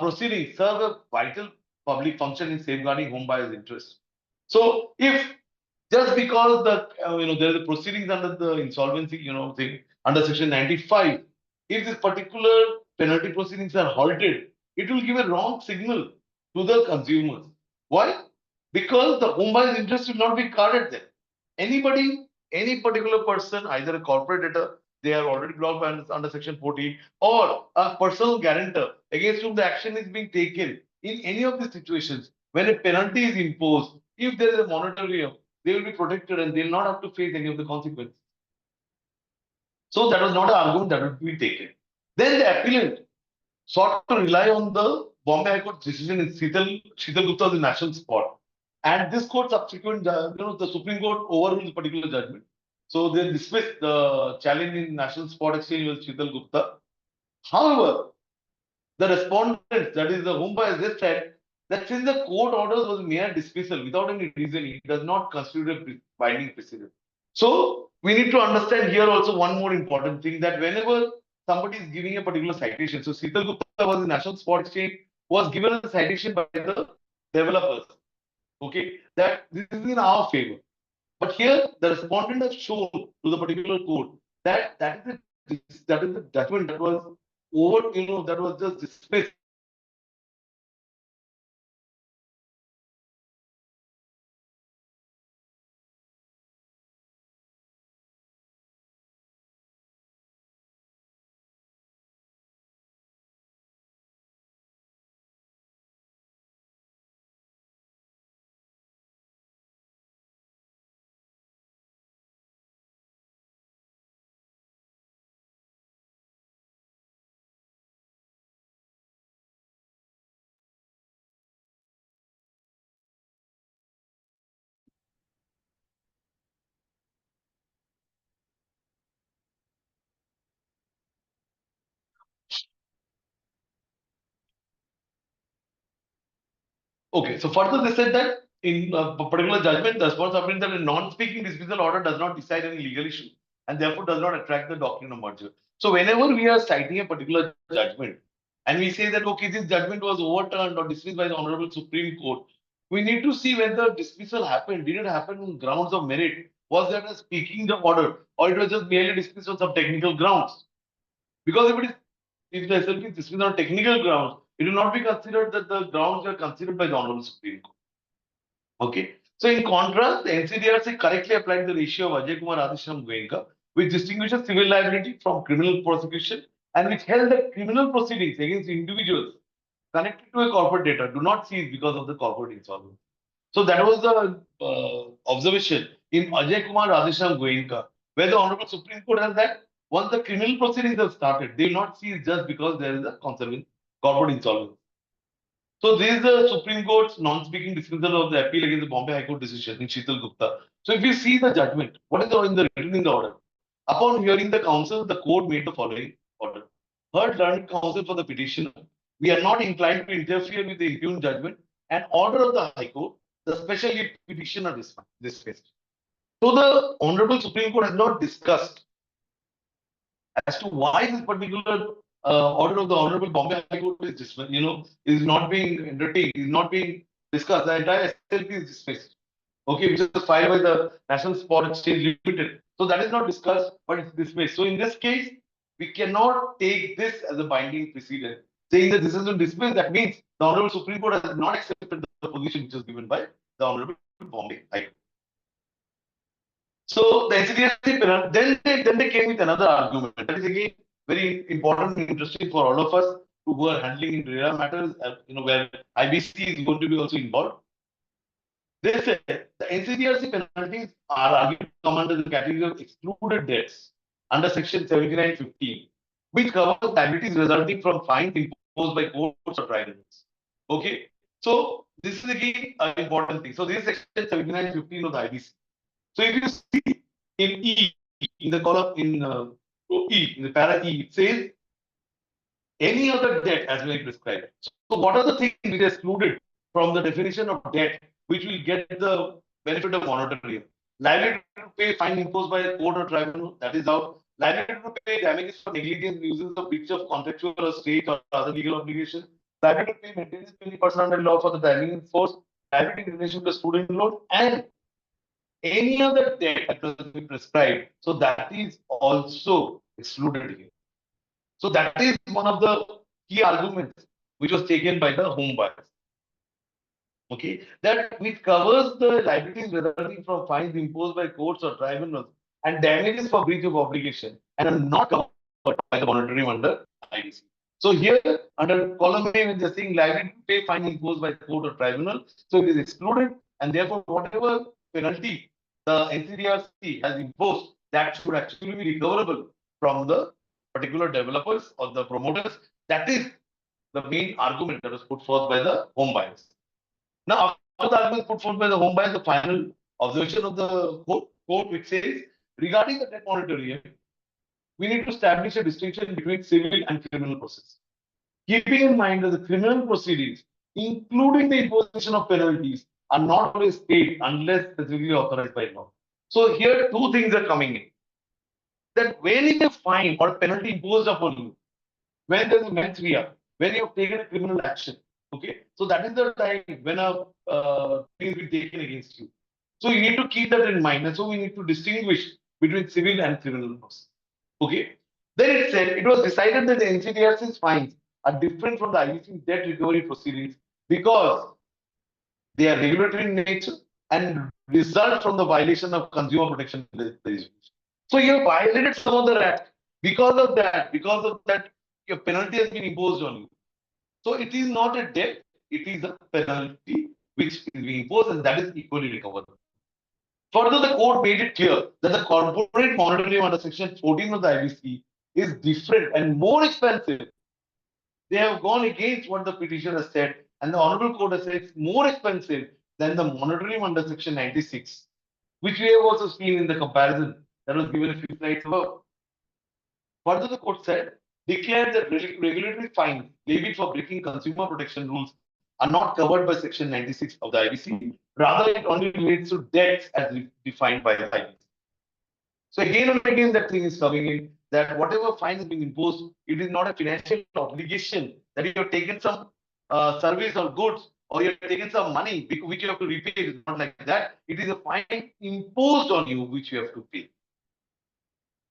proceedings serve a vital public function in safeguarding home buyers' interests. So, if just because there are the proceedings under the insolvency thing under Section 95, if this particular penalty proceedings are halted, it will give a wrong signal to the consumers. Why? Because the home buyer's interest will not be guarded there. Anybody, any particular person, either a corporate debtor, they are already blocked under Section 40, or a personal guarantor against whom the action is being taken. In any of these situations, when a penalty is imposed, if there is a moratorium, they will be protected and they will not have to face any of the consequences. So that was not an argument that would be taken. Then the appellant sought to rely on the Bombay High Court decision in Sheetal Gupta's national spot. And this court subsequent, the Supreme Court overruled the particular judgment. So they dismissed the challenge in National Spot Exchange with Sheetal Gupta. However, the respondents, that is the home buyers, they said that since the court orders was mere dismissal without any reasoning, it does not constitute a binding precedent. So we need to understand here also one more important thing, that whenever somebody is giving a particular citation, so Sheetal Gupta was the National Spot Exchange, was given a citation by the developers. Okay, that this is in our favor. But here the respondent has shown to the particular court that that is the judgment that was that was just dismissed. Okay, so further they said that in a particular judgment, the response submitted that a non-speaking dismissal order does not decide any legal issue and therefore does not attract the doctrine of merger. So whenever we are citing a particular judgment and we say that, okay, this judgment was overturned or dismissed by the Honorable Supreme Court, we need to see whether dismissal happened. Did it happen on grounds of merit? Was there a speaking the order, or it was just merely dismissed on some technical grounds? Because if the SLP is dismissed on technical grounds, it will not be considered that the grounds were considered by the Honorable Supreme Court. Okay. So in contrast, the NCDRC correctly applied the ratio of Ajay Kumar Radhesham Goenka, which distinguishes civil liability from criminal prosecution and which held that criminal proceedings against individuals connected to a corporate debtor do not cease because of the corporate insolvency. So that was the observation in Ajay Kumar Radhesham Goenka, where the Honorable Supreme Court has that once the criminal proceedings have started, they will not cease just because there is a concern in corporate insolvency. So this is the Supreme Court's non-speaking dismissal of the appeal against the Bombay High Court decision in Sheetal Gupta. So if you see the judgment, what is written in the order? Upon hearing the counsel, the court made the following order. Heard learned counsel for the petitioner, we are not inclined to interfere with the impugned judgment and order of the High Court, the special lead petitioner dismissed. So the Honorable Supreme Court has not discussed as to why this particular order of the Honorable Bombay High Court is dismissed, is not being entertained, is not being discussed. The entire SLP is dismissed. Okay, which is filed by the National Sport Exchange Limited. So that is not discussed, but it's dismissed. So in this case, we cannot take this as a binding precedent. Saying that this has been dismissed, that means the Honorable Supreme Court has not accepted the position which was given by the Honorable Bombay High Court. So the NCDRC, then they came with another argument. That is again very important and interesting for all of us who are handling in RERA matters, where IBC is going to be also involved. They said the NCDRC penalties are argued to come under the category of excluded debts under section 7915, which covers liabilities resulting from fines imposed by courts or tribunals. Okay, so this is again an important thing. So this is section 7915 of the IBC. So if you see in E, in the column in E, in the para E, it says any other debt has been prescribed. So what are the things which are excluded from the definition of debt, which will get the benefit of moratorium? Liability to pay fine imposed by a court or tribunal, that is out. Liability to pay damages for negligence, uses of breach of contractual or state or other legal obligation. Liability to pay maintenance to any person under law for the driving in force. Liability in relation to student loan and any other debt that was prescribed. So that is also excluded here. So that is one of the key arguments which was taken by the home buyers. Okay, that which covers the liabilities resulting from fines imposed by courts or tribunals and damages for breach of obligation and are not covered by the moratorium under IBC. So here under column A, when they're saying liability to pay fine imposed by court or tribunal, so it is excluded, and therefore whatever penalty the NCDRC has imposed, that should actually be recoverable from the particular developers or the promoters. That is the main argument that was put forth by the home buyers. Now, after the argument put forth by the home buyers, the final observation of the court which says, regarding the debt moratorium, we need to establish a distinction between civil and criminal process. Keeping in mind that the criminal proceedings, including the imposition of penalties, are not always paid unless specifically authorized by law. So here two things are coming in. That when is a fine or penalty imposed upon you, when there is a mens rea, when you have taken a criminal action, okay, so that is the time when a thing will be taken against you. So you need to keep that in mind, and so we need to distinguish between civil and criminal process. Okay, then it said it was decided that the NCDRC's fines are different from the IBC debt recovery proceedings because they are regulatory in nature and result from the violation of consumer protection legislation. So you have violated some of the act. Because of that, your penalty has been imposed on you. So it is not a debt, it is a penalty which is being imposed, and that is equally recoverable. Further, the court made it clear that the corporate moratorium under section 14 of the IBC is different and more expensive. They have gone against what the petitioner has said, and the Honorable Court has said it's more expensive than the moratorium under section 96, which we have also seen in the comparison that was given a few slides above. Further, the court said, declared that regulatory fines levied for breaking consumer protection rules are not covered by section 96 of the IBC. Rather, it only relates to debts as defined by the IBC. So again and again, that thing is coming in that whatever fine is being imposed, it is not a financial obligation that you have taken some service or goods or you have taken some money which you have to repay. It is not like that. It is a fine imposed on you which you have to pay.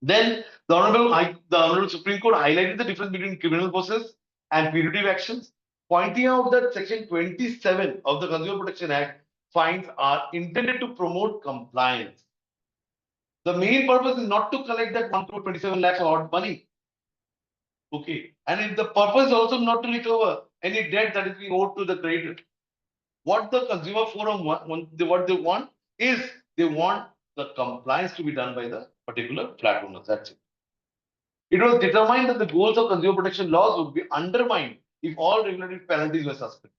Then the Honorable Supreme Court highlighted the difference between criminal process and punitive actions, pointing out that section 27 of the Consumer Protection Act fines are intended to promote compliance. The main purpose is not to collect that 1 crore 27 lakhs odd money. Okay. And if the purpose is also not to recover any debt that is being owed to the creditor. What the consumer forum what they want is they want the compliance to be done by the particular flat owners. That's it. It was determined that the goals of consumer protection laws would be undermined if all regulatory penalties were suspended.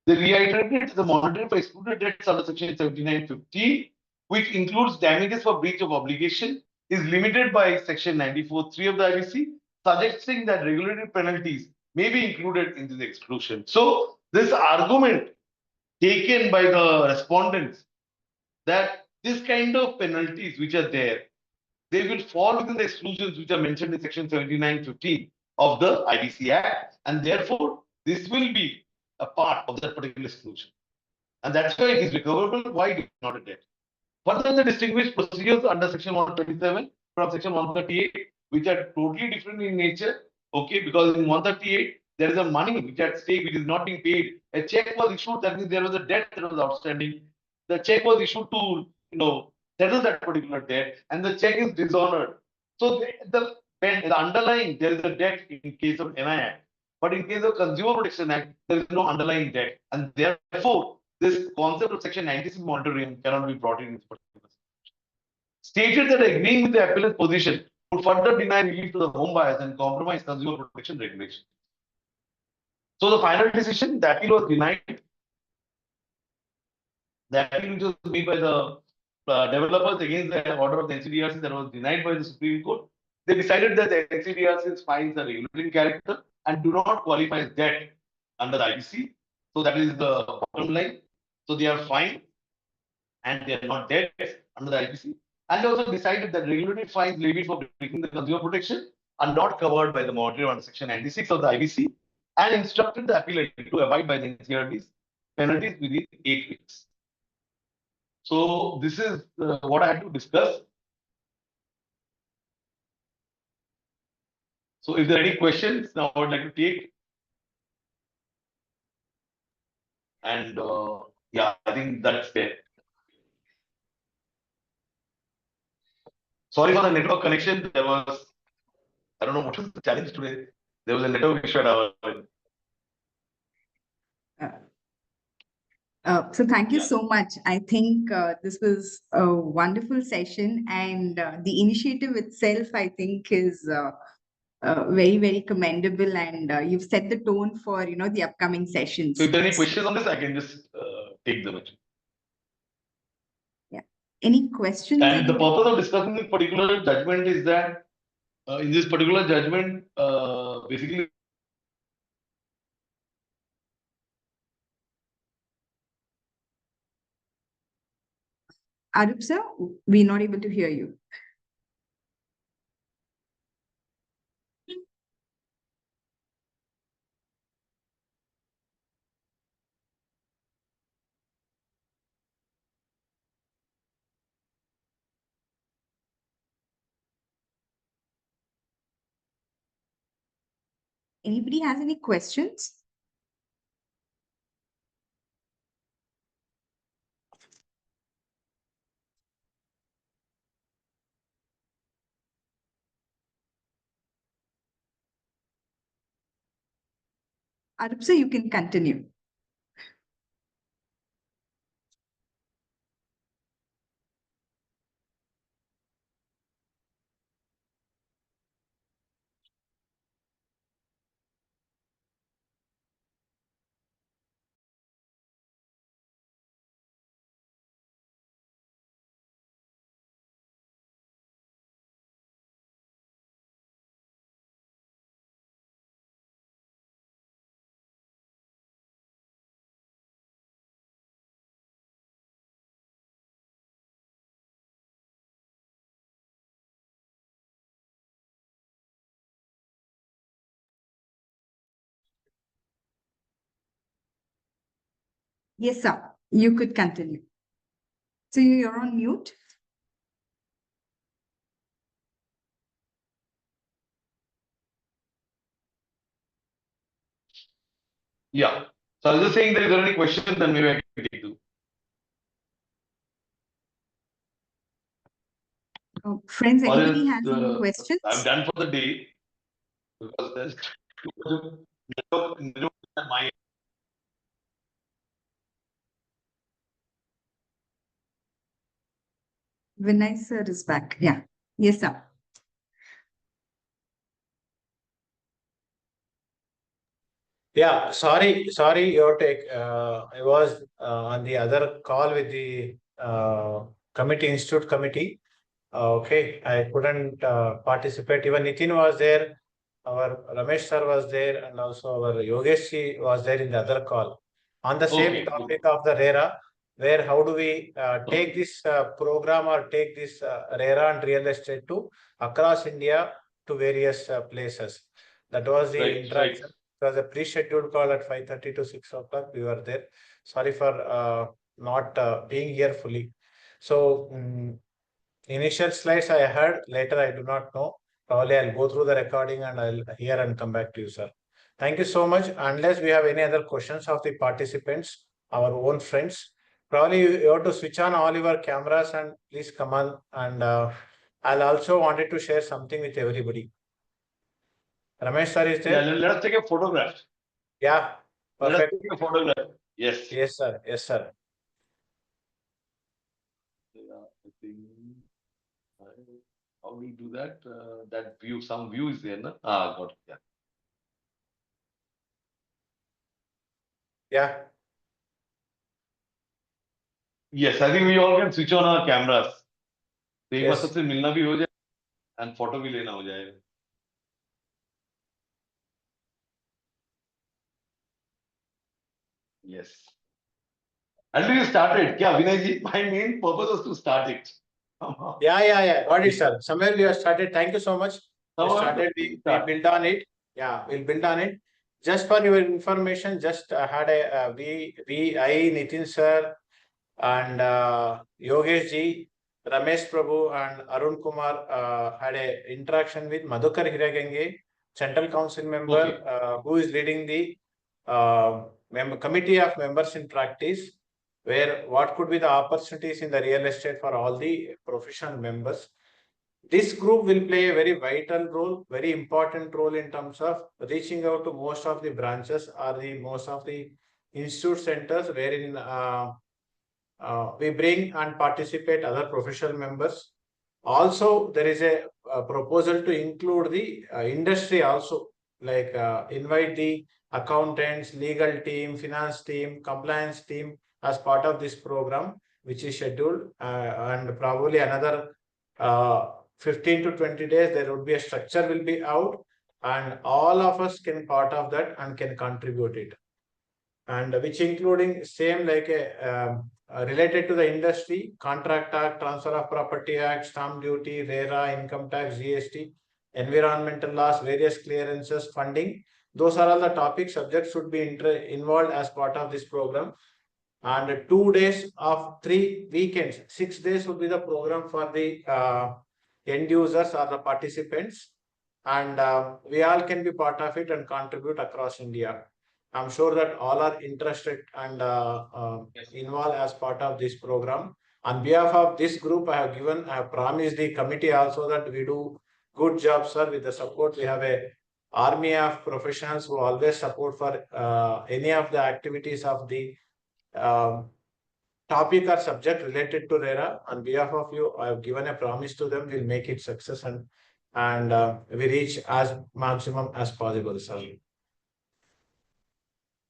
They reiterated the monitoring for excluded debts under Section 7950, which includes damages for breach of obligation, is limited by Section 94(3) of the IBC, suggesting that regulatory penalties may be included in this exclusion. So, this argument taken by the respondents that this kind of penalties which are there, they will fall within the exclusions which are mentioned in Section 7915 of the IBC Act, and therefore this will be a part of that particular exclusion. And that's why it is recoverable. Why it is not a debt? Further, the distinguished procedures under Section 127 from Section 138, which are totally different in nature. Okay, because in 138 there is a money which at stake which is not being paid. A check was issued, that means there was a debt that was outstanding. The check was issued to settle that particular debt, and the check is dishonored. So the underlying there is a debt in case of NI Act, but in case of Consumer Protection Act there is no underlying debt, and therefore this concept of Section 96 moratorium cannot be brought in this particular. Stated that agreeing with the appellant's position would further deny relief to the home buyers and compromise consumer protection regulation. So the final decision, the appeal was denied. The appeal which was made by the developers against the order of the NCDRC that was denied by the Supreme Court. They decided that the NCDRC's fines are regulatory in character and do not qualify as debt under the IBC. So that is the bottom line. So they are fine and they are not debt under the IBC. And they also decided that regulatory fines levied for breaking the consumer protection are not covered by the moratorium under Section 96 of the IBC, and instructed the appellant to abide by the NCRT's penalties within 8 weeks. So this is what I had to discuss. So if there are any questions, now I would like to take. And yeah, I think that's it. Sorry for the network connection. There was, I don't know what was the challenge today. There was a network issue at our end. So thank you Yeah. so much. I think this was a wonderful session, and the initiative itself, I think, is very, very commendable, and you've set the tone for the upcoming sessions. So if there are any questions on this, I can just take them. Any questions? And the purpose of discussing this particular judgment is that in this particular judgment, basically Arup sir, we're not able to hear you. Anybody has any questions? Arup sir, you can continue. Yes, sir. You could continue. So you're on mute. yeah. So I was just saying that if there are any questions, then maybe I can take them. Friends, or anybody is has any I'm questions? done for the day because there's too much of network at my Vinay sir is back. Yeah. Yes, sir. Yeah, sorry, your take. I was on the other call with the institute committee. Okay, I couldn't participate. Even Nitin was there, our Ramesh sir was there, and also our Yogesh ji was there in the other call on the same okay. topic of the RERA, where how do we take this program or take this RERA and real estate to across India to various places. That was the Right, right. interaction. It was a pre-scheduled call at 5:30 to 6 o'clock. We were there. Sorry for not being here fully. So, initial slides I heard, later I do not know. Probably I'll go through the recording and I'll hear and come back to you, sir. Thank you so much. Unless we have any other questions of the participants, our own friends, probably you have to switch on all your cameras and please come on. And I'll also wanted to share something with everybody. Ramesh sir is Yeah, there? let us take a photograph. Yeah, Let us perfect. take a photograph. Yes. Yes, sir. Yes, sir. Yeah, I think how we do that? That view, some view is there, no? Ah, got it. Yeah. Yeah. Yes, I think we all can switch on our cameras. तो एक बार Yes. सबसे मिलना भी हो जाए and photo भी लेना हो जाएगा. Yes. And we started. क्या Vinay ji? My main purpose was to start it. Yeah. Got it, sir. Somewhere we have started. Thank you so much. We Somewhere started, we we start. build on it. Yeah, we'll build on it. Just for your information, just had a I, Nitin sir, and Yogesh ji, Ramesh Prabhu, and Arun Kumar had a interaction with Madhukar Hiragange, Central Council member, Okay. who is leading the committee of members in practice, where what could be the opportunities in the real estate for all the professional members. This group will play a very vital role, very important role in terms of reaching out to most of the branches or the most of the institute centers wherein we bring and participate other professional members. Also, there is a proposal to include the industry also, like invite the accountants, legal team, finance team, compliance team as part of this program, which is scheduled, and probably another 15 to 20 days, there would be a structure will be out, and all of us can part of that and can contribute it, and which including same like a related to the industry, contract act, transfer of property act, stamp duty, RERA, income tax, GST, environmental laws, various clearances, funding. Those are all the topics subjects should be involved as part of this program. And 2 days of 3 weekends, 6 days would be the program for the end users or the participants. And we all can be part of it and contribute across India. I'm sure that all are interested and involved as part of this program. On behalf of this group, I have promised the committee also that we do good job, sir. With the support, we have a army of professionals who always support for any of the activities of the um, topic or subject related to RERA. On behalf of you, I have given a promise to them. We'll make it success and we reach as maximum as possible, sir.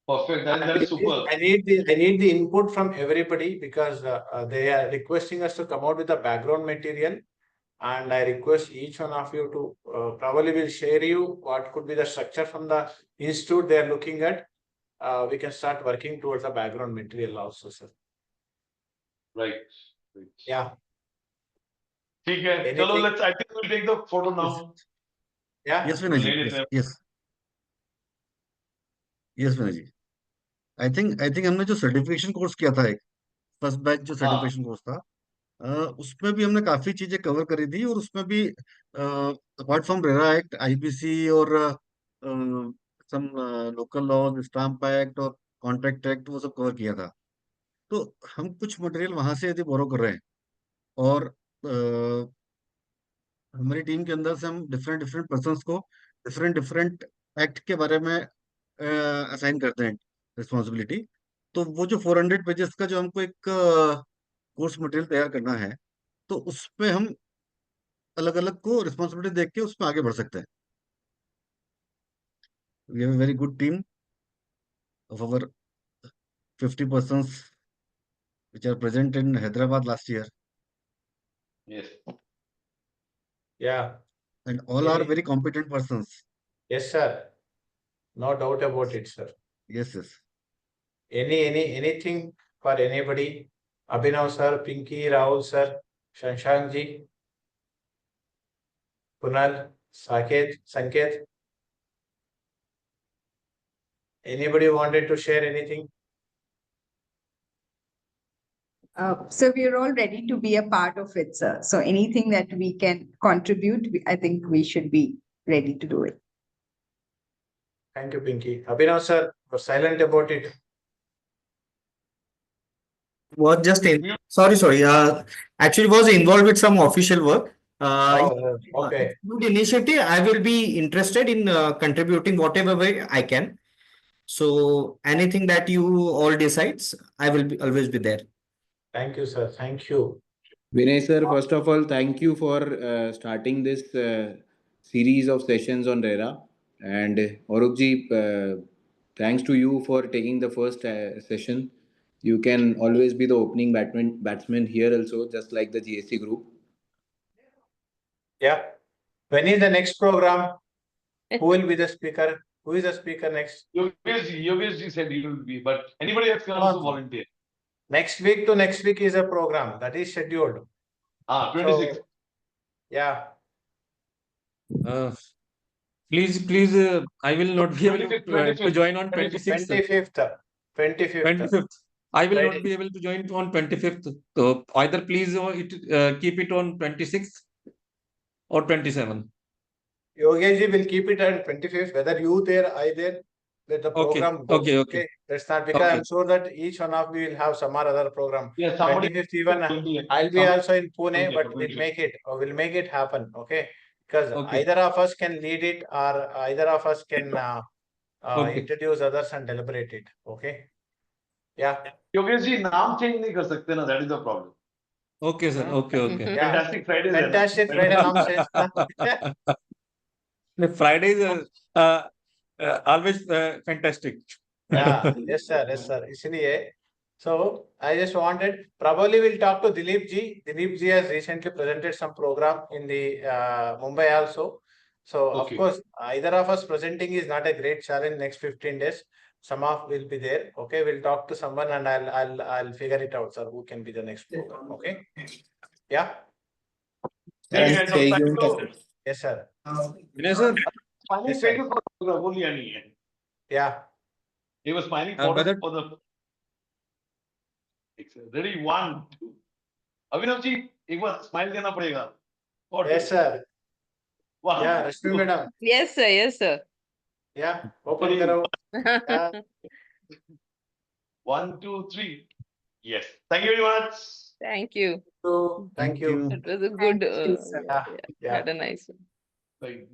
Perfect. That is super. I need the input from everybody because they are requesting us to come out with the background material, and I request each one of you to probably will share you what could be the structure from the institute they are looking at. We can start working towards the background material also, sir. Right. Right. Yeah. ठीक है. चलो, Anything? I think we'll take the photo now. Yeah. Yes, Vinay ji. ले लेते Yes, हैं. yes. Yes, Vinay ji. I think हमने जो certification course किया था, एक फर्स्ट बैच जो हाँ. सर्टिफिकेशन कोर्स था, उसमें भी हमने काफी चीजें कवर करी थी, और उसमें भी apart from RERA act, IPC और some local laws, stamp act और कॉन्ट्रैक्ट एक्ट, वो सब कवर किया था. तो हम कुछ मटेरियल वहां से यदि बोरो कर रहे हैं, और हमारी टीम के अंदर से हम डिफरेंट डिफरेंट पर्सन्स को डिफरेंट डिफरेंट एक्ट के बारे में असाइन करते हैं रिस्पॉन्सिबिलिटी। तो वो जो 400 पेजेस का जो हमको एक कोर्स मटेरियल तैयार करना है, तो उस पे हम अलग अलग को रिस्पॉन्सिबिलिटी देख के उस पर आगे बढ़ सकते हैं। We have a very good team of our 50 persons which are present in Hyderabad last year, Yes. Yeah. and all are Any- very competent persons. Yes, sir. No doubt about it, sir. Yes, yes. Anything for anybody? Abhinav sir, Pinky, Rahul sir, Shanshank ji, Kunal, Saket, Sanket. Anybody wanted to share anything? So we are all ready to be a part of it, sir. So anything that we can contribute, I think we should be ready to do it. Thank you, Pinky. Abhinav sir, you're silent about it. Was just in, sorry. Actually, was involved with some official work. Okay. Good initiative. I will be interested in contributing whatever way I can. So anything that you all decides, I will be always be there. Thank you, sir. Thank you. Vinay sir, first of all, thank you for starting this series of sessions on RERA. And Arup ji, thanks to you for taking the first session. You can always be the opening batsman here also, just like the GST group. Yeah. When is the next program? Who will be the speaker? Who is the speaker next? Yogesh ji said he will be, but anybody else can also volunteer. Next week to next week is a program that is scheduled. 26. So, yeah. Please, I will not be able 25th, to join on 26th. 25th. 25th. I will Friday. not be able to join on 25th. So either please keep it on 26th or 27th. Yogesh ji will keep it on 25th, whether you there, I there, let the Okay, program go. okay. That's not because Okay. I'm sure that each one of you will have some other program. Yes, somebody 25th even I'll be also in Pune, but we'll make it happen. Okay. Because Okay. either of us can lead it or either of us can Okay. introduce others and deliberate it. Okay. Yeah. Yogesh ji, naam change nahi kar sakte na, that is the problem. Okay, sir. Okay. Yeah. Fantastic Fridays. hai na? Fantastic Friday naam change na. The Friday is always fantastic. Yeah, yes, sir. इसलिए, so I just wanted, probably we'll talk to Dilip ji. Dilip ji has recently presented some program in the Mumbai also. So Okay. of course, either of us presenting is not a great challenge next 15 days. Some of will be there. Okay, we'll talk to someone and I'll figure it out, sir, who can be the next program. Okay. Yeah. Yes, Yes, sir. Vinay sir, Smiling Yes, sir. faces for the program, only nahi hai. Yeah. He was smiling whether- for the. Ready, 1, 2. Abhinav ji, एक बार smile देना पड़ेगा. Yes, sir. 1. Yeah, Rashmi madam. Yes, sir. Yes, sir. Yeah. Open karo. Yeah. 1, 2, 3. Yes. Thank you very much. Thank you. So, thank you. It was a good, Thank you, sir. Yeah. had a nice one. Thank you.